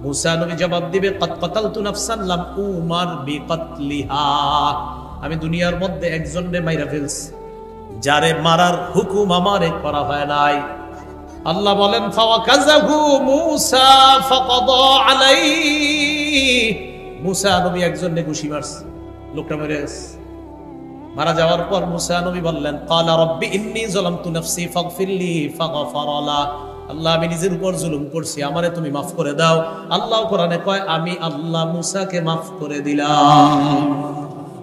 মুসা নবী জবাব দিবে, কদ কাতালতু নাফসান লাম উমার বিকাতলিহা, আমি দুনিয়ার মধ্যে একজনকে মাইরা ফেলছি, যারে মারার হুকুম আমারে করা হয় নাই। আল্লাহ বলেন, ফাওয়াকাযাহু মুসা ফাকাদা আলাইহি, মুসা নবী একজনকে ঘুষি মারছে, লোকটা মরে গেছে। মারা যাওয়ার পর মুসা নবী বললেন, ক্বালা রাব্বি ইন্নী যালামতু নাফসি ফাগফিরলি ফাগফারা লা, আল্লাহ আমি নিজের উপর জুলুম করছি, আমারে তুমি মাফ করে দাও। আল্লাহ কোরআনে কয়, আমি আল্লাহ মুসাকে মাফ করে দিলাম।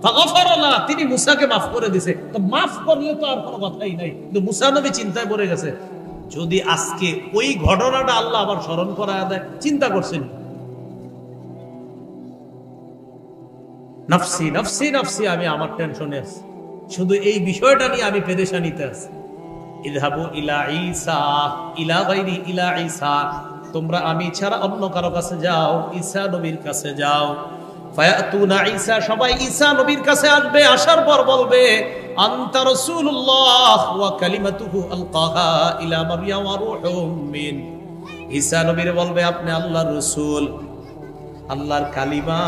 ফাগফারা লা, তিনি মুসাকে মাফ করে দিয়েছে। তো মাফ করলে তো আর কোনো কথাই নাই। কিন্তু মুসা নবী চিন্তায় পড়ে গেছে, যদি আজকে ওই ঘটনাটা আল্লাহ আবার স্মরণ করায় দেয়, চিন্তা করছেন, নাফসি নাফসি নাফসি, আমি আমার টেনশনে আছি, শুধু এই বিষয়টা নিয়ে আমি পেরেশানিতে আছি। ইযহাবু ইলা ঈসা ইলা গায়রি ইলা ঈসা, তোমরা আমি ছাড়া অন্য কারো কাছে যাও, ঈসা নবীর কাছে যাও। ফায়াতুনা ঈসা, সবাই ঈসা নবীর কাছে আসবে। আসার পর বলবে, আনতা রাসূলুল্লাহ ওয়া কালিমাতুহু আলকাহা ইলা মারইয়াম ওয়া রূহুম মিন, ঈসা নবীর বলবে, আপনি আল্লাহর রাসূল, আল্লাহর কালিমা,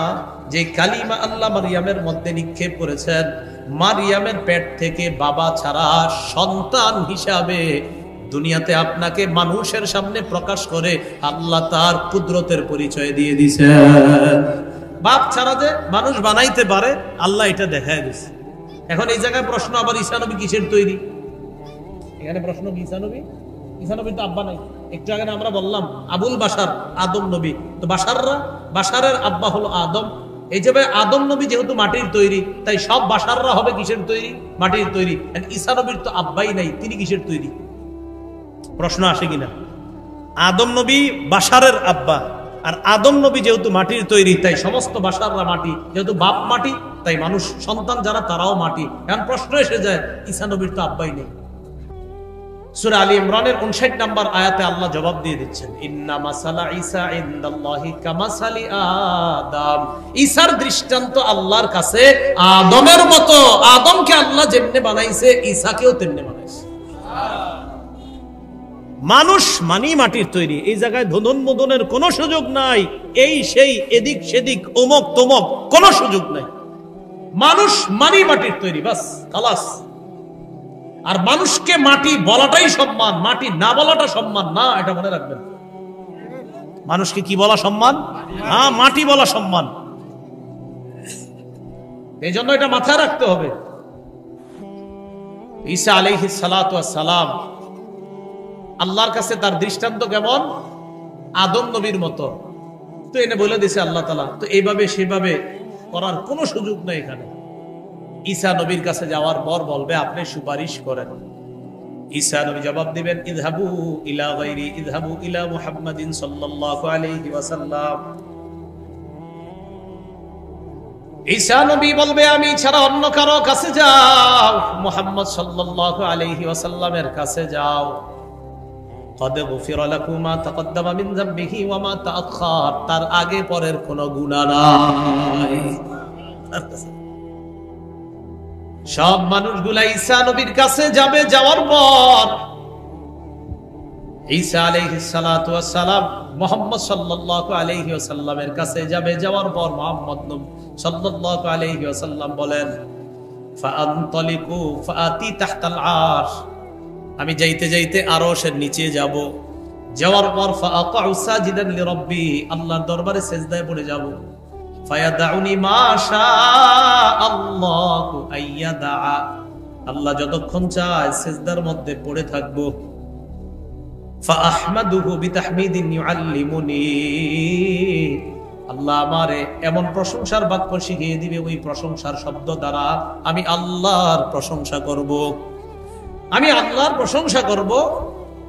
যে কালিমা আল্লাহ মারিয়ামের মধ্যে নিক্ষেপ করেছেন, মারিয়ামের পেট থেকে বাবা ছাড়া সন্তান হিসাবে দুনিয়াতে আপনাকে মানুষের সামনে প্রকাশ করে আল্লাহ তার কুদরতের পরিচয় দিয়ে দিয়েছেন। বাপ ছাড়া যে মানুষ বানাইতে পারে আল্লাহ এটা দেখায় দিয়েছে। এখন এই জায়গায় প্রশ্ন, আবার ঈসা নবী কিসের তৈরি? এখানে প্রশ্ন কি, ঈসা নবী? ঈসা নবীর তো আব্বা নাই। একটু আগে আমরা বললাম আবুল বাশার, আদম নবী, তো বাশারের আব্বা হলো আদম। এই যে আদম নবী যেহেতু মাটির তৈরি, তাই সব বাশাররা হবে কিসের তৈরি? মাটির তৈরি। ঈসা নবীর তো আব্বাই নাই, তিনি কিসের তৈরি? প্রশ্ন আসে কিনা? আদম নবী বাশারের আব্বা, আর আদম নবী যেহেতু মাটির তৈরি, তাই সমস্ত বাশাররা মাটি, যেহেতু বাপ মাটি, তাই মানুষ সন্তান যারা তারাও মাটি। এখন প্রশ্ন এসে যায়, ঈসা নবীর তো আব্বাই নেই। সূরা আলী ইমরানের 59 নম্বর আয়াতে আল্লাহ জবাব দিয়ে দিচ্ছেন, ইন্না মাসালা ঈসা ইনদাল্লাহি কামাসালি আদম, ঈসার দৃষ্টান্ত আল্লাহর কাছে আদমের মতো। আদমকে আল্লাহ যেমনে বানাইছে, ঈসাকেও তেমনি বানাইছে। মানুষ মানি মাটির তৈরি, এই জায়গায় ধনন মদনের কোনো সুযোগ নাই, এই সেই এদিক সেদিক অমক তমক কোনো সুযোগ নাই। মানুষ মানি মাটির তৈরি, বাস খালাস। আর মানুষকে মাটি বলাটাই সম্মান, মাটি না বলাটা সম্মান না, এটা মনে রাখবেন। মানুষকে কি বলা সম্মান? হ্যাঁ, মাটি বলা সম্মান। এই জন্য এটা মাথায় রাখতে হবে। ঈসা আলাইহিস সালাতু ওয়াস সালাম আল্লাহর কাছে তার দৃষ্টান্ত কেমন? আদম নবীর মতো। তো এনে বলে দিছে আল্লাহ তাআলা, তো এইভাবে সেভাবে করার কোনো সুযোগ নেই এখানে। ঈসা নবীর কাছে যাওয়ার পর বলবে, আপনি সুপারিশ করেন। ঈসা নবী জবাব দিবেন, ইযহাবু ইলা গায়রি, ইযহাবু ইলা মুহাম্মাদিন সাল্লাল্লাহু আলাইহি ওয়াসাল্লাম। ঈসা নবী বলবে, আমি ছাড়া অন্য কারো কাছে যাও, মুহাম্মদ সাল্লাল্লাহু আলাইহি ওয়াসাল্লামের কাছে যাও। কদ গুফিরা লাকুম মা তাকদ্দামা মিন যামবিহি ওয়া মা তাআখার, তার আগে পরের কোনো গুনাহ নাই। সব মানুষগুলা ঈসা নবীর কাছে যাবে। যাওয়ার পর ঈসা আলাইহিস সালাতু ওয়াস সালাম মুহাম্মদ সাল্লাল্লাহু আলাইহি ওয়াসাল্লামের কাছে যাবে। যাওয়ার পর মুহাম্মদ সাল্লাল্লাহু আলাইহি ওয়াসাল্লাম বলেন, ফাআনতালিকু ফাআতি তাহতাল আরশ, আমি যাইতে যাইতে আরশের নিচে যাব। যাওয়ার পর ফাআকাউ সাজিদান লিরাব্বি, আল্লাহর দরবারে সিজদায় পড়ে যাব। ফায়াদাউনি মা শাআল্লাহু আইয়াদা, আল্লাহ যতক্ষণ চায় সিজদার মধ্যে পড়ে থাকব। ফাআহমাদুহু বিতাহমিদিন ইউআল্লিমুনি, আল্লাহ আমারে এমন প্রশংসার বাক্য শিখিয়ে দিবে, ওই প্রশংসার শব্দ দ্বারা আমি আল্লাহর প্রশংসা করব। আমি আল্লাহর প্রশংসা করব,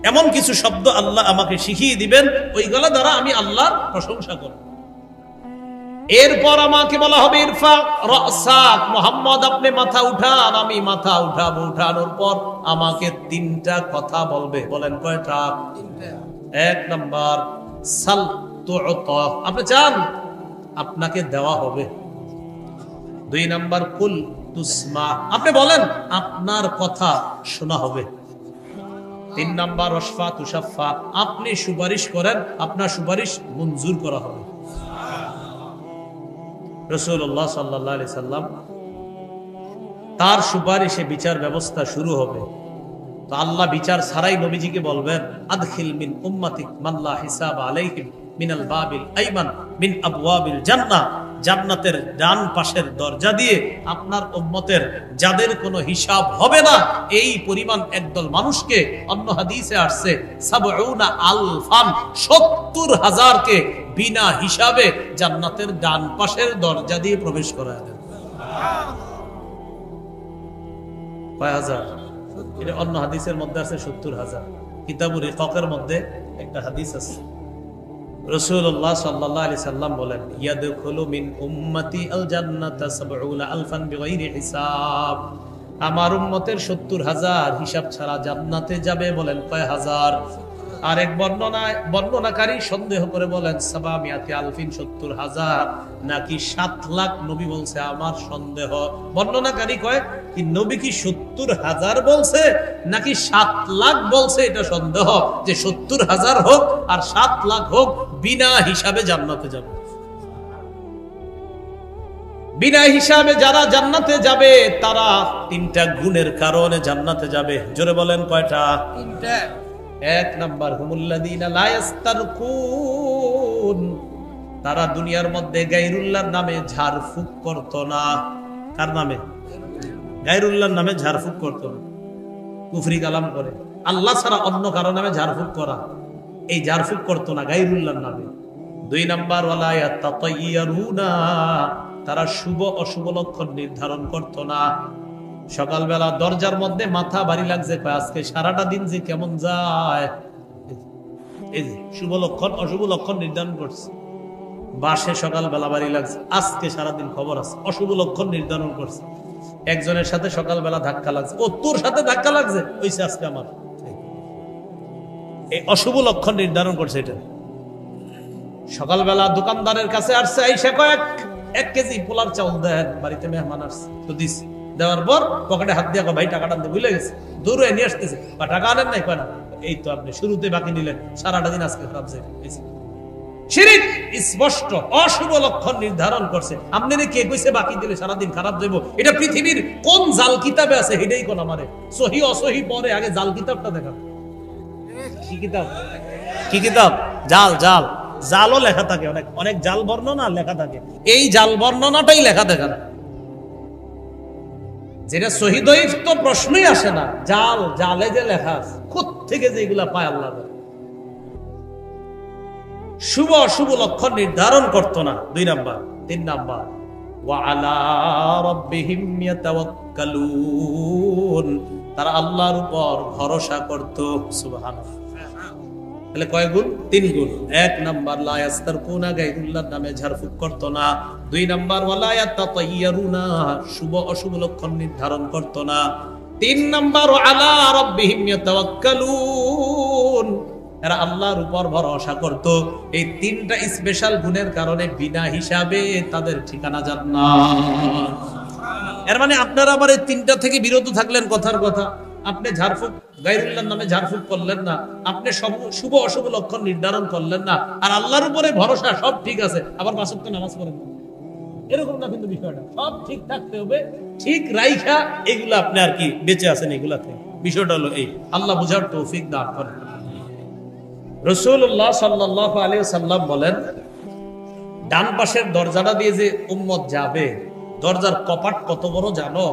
এমন কিছু শব্দ আল্লাহ আমাকে শিখিয়ে দিবেন, ওইগুলা দ্বারা আমি আল্লাহর প্রশংসা করব। এরপর আমাকে বলা হবে ইরফা রাসাক, মুহাম্মদ আপনি মাথা উঠান। আমি মাথা উঠাবো। উঠানোর পর আমাকে তিনটা কথা বলবে। বলেন কয়টা? এক নাম্বার সাল তু'তা, আপনি চান আপনাকে দেওয়া হবে। দুই নাম্বার কুল তুসমা, আপনি বলেন আপনার কথা শোনা হবে। তিন নাম্বার ওয়াশফা তুশাফা, আপনি সুপারিশ করেন, আপনার সুপারিশ মঞ্জুর করা হবে। রাসূলুল্লাহ সাল্লাল্লাহু আলাইহি সাল্লাম তার সুপারিশে বিচার ব্যবস্থা শুরু হবে। তো আল্লাহ বিচার ছাড়াই নবীজিকে বলবেন আদখিল মিন উম্মাতিক মান লা হিসাব আলাইহিম মিনাল বাবিল আইমান মিন আবওয়াবিল জান্নাহ, জান্নাতের ডান পাশের দরজা দিয়ে আপনার উম্মতের যাদের কোনো হিসাব হবে না এই পরিমাণ একদল মানুষকে, অন্য হাদিসে আসছে ৭০ আলফান, ৭০,০০০ কে বিনা হিসাবে জান্নাতের ডান পাশের দরজা দিয়ে প্রবেশ করায় দেন। কয় হাজার? এটা অন্য হাদিসের মধ্যে আছে ৭০,০০০। কিতাবুর রিকাকের মধ্যে একটা হাদিস আছে, রাসূলুল্লাহ সাল্লাল্লাহু আলাইহি সাল্লাম বলেন ইয়াদখুলু মিন উম্মতি আল জান্নাতা ৭০ আলফান বিগাইরি হিসাব, আমার উম্মতের ৭০,০০০ হিসাব ছাড়া জান্নাতে যাবে। বলেন কয় হাজার? আর এক বর্ণনাকারী সন্দেহ করে বলেন ৭০০ আলফিন, ৭০,০০০ নাকি ৭ লাখ। নবী বলছে আমার সন্দেহ। বর্ণনাকারী কয় কি নবী কি ৭০,০০০ বলছে নাকি ৭ লাখ বলছে, এটা সন্দেহ। যে ৭০,০০০ হোক আর ৭ লাখ হোক, বিনা হিসাবে জান্নাতে যাবে। বিনা হিসাবে যারা জান্নাতে যাবে তারা তিনটা গুণের কারণে জান্নাতে যাবে। জোরে বলেন কয়টা? তিনটা। এক নাম্বার হুমুল্লাযীনা লা ইস্তারকুন, তারা দুনিয়ার মধ্যে গায়রুল্লাহর নামে ঝাড়ফুঁক করত না। কার নামে? গায়রুল্লাহর নামে ঝাড়ফুঁক করত না, কুফরি কালাম করে। আল্লাহ ছাড়া অন্য কারো নামে ঝাড়ফুঁক করা, এই ঝাড়ফুঁক করত না গায়রুল্লাহর নামে। দুই নাম্বার ওয়ালা ইয়াতাতায়্যারুনা, তারা শুভ অশুভ লক্ষণ নির্ধারণ করত না। সকালবেলা দরজার মধ্যে মাথা ভারী লাগছে, আজকে সারাটা দিন যে কেমন যায়, এই যে শুভ লক্ষণ অশুভ লক্ষণ নির্ধারণ করছে। বাসে সকালবেলা ভারী লাগছে, আজকে সারাদিন খবর আছে, অশুভ লক্ষণ নির্ধারণ করছে। একজনের সাথে সকালবেলা ধাক্কা লাগছে, ও তোর সাথে ধাক্কা লাগছে, ওইসে আজকে আমার, এই অশুভ লক্ষণ নির্ধারণ করছে। এটা সকালবেলা দোকানদারের কাছে আসছে, আইসা কয়েক 1 কেজি পোলার চাউল দেন, বাড়িতে মেহমান আসছে, তো দিস দেওয়ার পর পকেটে হাত দিয়ে ভাই টাকাটা আনতে ভুলে গেছে, দূরে নিয়ে আসতেছে, বা টাকা আনেন নাই, কয় না, এই তো আপনি শুরুতে বাকি নিলেন, সারাটা দিন আজকে খারাপ যায়। শিরক স্পষ্ট অশুভ লক্ষণ নির্ধারণ করছে। আপনি কে কইছে বাকি দিলে সারাদিন খারাপ যাইব? এটা পৃথিবীর কোন জাল কিতাবে আছে? এটাই কোন আমারে সহি অসহি পরে, আগে জাল কিতাবটা দেখা। কি কিতাব? কি কিতাব? জাল। জাল জালও লেখা থাকে, অনেক অনেক জাল বর্ণনা লেখা থাকে। এই জাল বর্ণনাটাই লেখা দেখা, যেটা সহি দঈফ তো প্রশ্নই আসে না। জাল, জালে যে লেখা আছে, কোত্থেকে যে এগুলা পায় আল্লাহ। শুভ অশুভ লক্ষণ নির্ধারণ করত না, 2 নাম্বার। 3 নাম্বার ওয়া আলা রাব্বিহিম ইয়াতাওয়াক্কালুন, তারা আল্লাহর উপর ভরসা করত। সুবহানাল্লাহ। তাহলে কয় গুণ? 3 গুণ। 1 নাম্বার লা ইস্তারকুনা, গায়রুল্লাহর নামে ঝাড়ফুঁক করত না। 2 নাম্বার ওয়ালা ইয়াতাতায়্যারুনা, শুভ অশুভ লক্ষণ নির্ধারণ করত না। 3 নাম্বার আলা রাব্বিহিম ইয়াতাওয়াক্কালুন, এরা আল্লাহর উপর ভরসা করত। এই 3টা স্পেশাল গুণের কারণে বিনা হিসাবে তাদের ঠিকানা জান্নাত। এর মানে আপনারা আবার এই 3টা থেকে বিরত থাকলেন। কথার কথা, আপনি ঝাড়ফুঁক গায়রুল্লাহর নামে ঝাড়ফুঁক করলেন না, আপনি সব শুভ অশুভ লক্ষণ নির্ধারণ করলেন না, আর আল্লাহর উপরে ভরসা, সব ঠিক আছে, আবার 5 ওয়াক্ত নামাজ পড়েন না, এরকম না। কিন্তু বিষয়টা সব ঠিক থাকতে হবে, ঠিক রাইখা এগুলা আপনি আর কি বেঁচে আছেন এগুলা থেকে। বিষয়টা হলো এই, আল্লাহ বুঝার তৌফিক দান করেন। রাসূলুল্লাহ সাল্লাল্লাহু আলাইহি ওয়াসাল্লাম বলেন, ডান পাশের দরজাটা দিয়ে যে উম্মত যাবে, দরজার কপাট কত বড় জানো?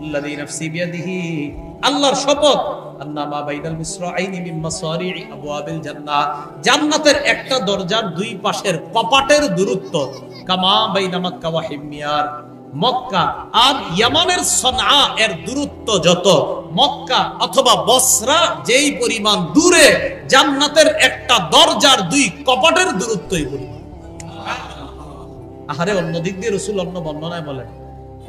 আল্লাযী নাফসি বিয়াদিহি, আল্লাহর শপথ, আন্নামা বাইনাল মিসরাইনি মিন মাসারি'i আবওয়াবিল জান্নাহ, জান্নাতের একটা দরজার 2 পাশের কপাটের দূরত্ব কামা বাইনা মক্কা ওয়া হিমিয়ার, মক্কা আর ইয়ামানের সনআ এর দূরত্ব যত, মক্কা অথবা বসরা যেই পরিমাণ দূরে, জান্নাতের একটা দরজার 2 কপাটের দূরত্বই পরিমাণ। আহারে অন্য দিক দিয়ে রাসূল অন্য বর্ণনায় বলেন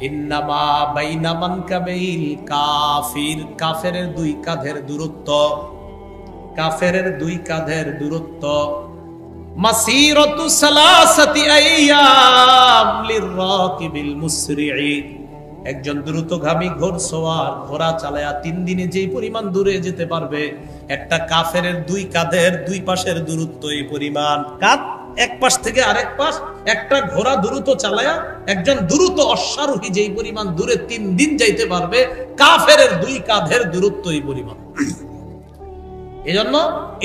ইন্নামা বাইনা মানকাবাইল কাফির, কাফেরের দুই কাঁধের দূরত্ব, কাফেরের দুই কাঁধের দূরত্ব মাসিরাতু সালাসাতি আইয়াম লিররাকিবিল মুসরিঈ, একজন দ্রুতগামী ঘোড়সওয়ার ঘোড়া চালায়া 3 দিনে যেই পরিমাণ দূরে যেতে পারবে, একটা কাফেরের দুই কাঁধের দুই পাশের দূরত্ব এই পরিমাণ। কাঁধ এক পাশ থেকে আরেক পাশ, একটা ঘোড়া দ্রুত চালায়া একজন দ্রুত অশ্বারোহী যেই পরিমাণ দূরে 3 দিন যাইতে পারবে, কাফেরের দুই কাঁধের দূরত্ব এই পরিমাণ। এজন্য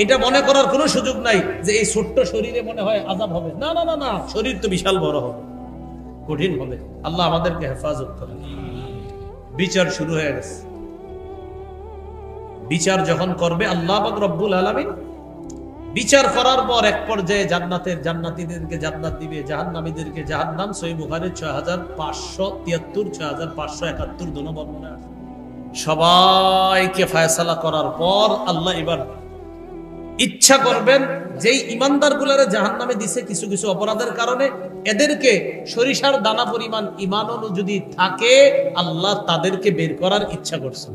এটা মনে করার কোনো সুযোগ নাই যে এই ছোট্ট শরীরে মনে হয় আযাব হবে, না না না না, শরীর তো বিশাল বড় হবে, কঠিন হবে। আল্লাহ আমাদেরকে হেফাজত করেন। বিচার শুরু হয়ে গেছে। বিচার যখন করবে আল্লাহ পাক রব্বুল আলামিন, বিচার করার পর এক পর্যায়ে জান্নাতের জান্নাতীদেরকে জান্নাত দিবে, জাহান্নামীদেরকে জাহান্নাম। সহিহ বুখারী 6573 6571 দুনো বর্ণনা আছে। সবাইকে ফয়সালা করার পর আল্লাহ এবার ইচ্ছা করবেন যেই ইমানদারগুলোরে জাহান্নামে দিছে কিছু কিছু অপরাধের কারণে, এদেরকে সরিষার দানা পরিমাণ ঈমানও যদি থাকে, আল্লাহ তাদেরকে বের করার ইচ্ছা করছেন।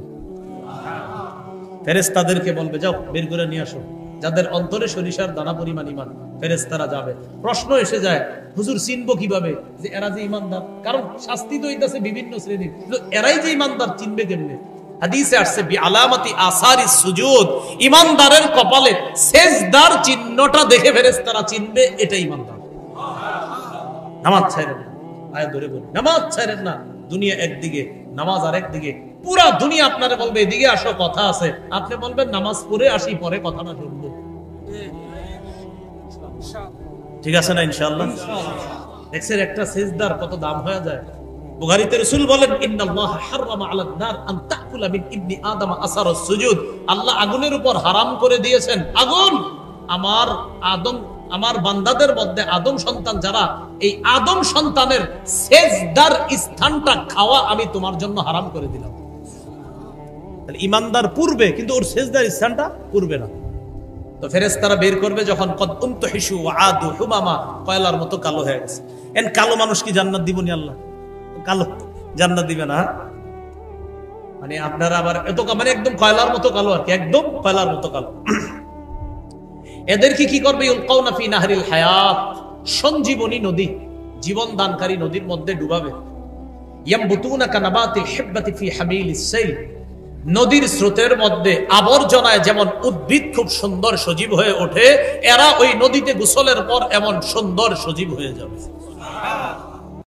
ফেরেশতাদেরকে বলবে যাও বের করে নিয়ে আসো, যাদের অন্তরে সরিষার দানা পরিমাণ ঈমান। ফেরেশতারা যাবে। প্রশ্ন এসে যায়, হুজুর চিনবো কিভাবে যে এরা যে ঈমানদার? কারণ শাস্তি তো হইতাছে বিভিন্ন শ্রেণীর, এরাই যে ঈমানদার চিনবে কেমনে? হাদিসে আসছে বিআলামাতি আসারিস সুজুদ, ঈমানদারের কপালে সেজদার চিহ্নটা দেখে ফেরেশতারা চিনবে এটা ঈমানদার। নামাজ ছাড়েন না, আয়াত ধরে বলি, নামাজ ছাড়েন না। দুনিয়া একদিকে, নামাজ আরেকদিকে। পুরা দুনিয়া আপনারে বলবে এদিকে আসো, কথা আছে। আপনি বলবেন নামাজ পড়ে আসি, পরে কথাটা শুনবো। ঠিক আছে না? ইনশাআল্লাহ। দেখছেন একটা সেজদার কত দাম হয়ে যায়। বুখারীতে রাসূল বলেন ইন্নাল্লাহ হারামা আলান নার আন তাকুলা মিন ইবনি আদম আসারাস সুজুদ, আল্লাহ আগুনের উপর হারাম করে দিয়েছেন, আগুন আমার বান্দাদের মধ্যে আদম সন্তান যারা, এই আদম সন্তানের সেজদার স্থানটা খাওয়া আমি তোমার জন্য হারাম করে দিলাম। তাহলে ঈমানদার পূর্বে, কিন্তু ওর সেজদার স্থানটা পূর্বে না। তো ফেরেশতারা বের করবে যখন, কদ উনতহিশু ওয়া আদু হুমামা, কয়লার মতো কালো হয়ে গেছে। এন কালো মানুষ কি জান্নাত দিবনি আল্লাহ? কালো জান্নাত দিবে না? মানে আপনারা আবার এত মানে একদম কয়লার মতো কালো, আর কি একদম কয়লার মতো কালো। এদেরকে কি করবে? ইউলকাউনা ফি নাহরিল হায়াত, সঞ্জীবনী নদী, জীবন দানকারী নদীর মধ্যে ডুবাবে। ইয়ামবুতুনা কানাবাতিল হিব্বাতি ফি হামিলিস সাইল, নদীর স্রোতের মধ্যে আবর্জনায় যেমন উদ্ভিদ খুব সুন্দর সজীব হয়ে ওঠে, এরা ওই নদীতে গোসলের পর এমন সুন্দর সজীব হয়ে যাবে।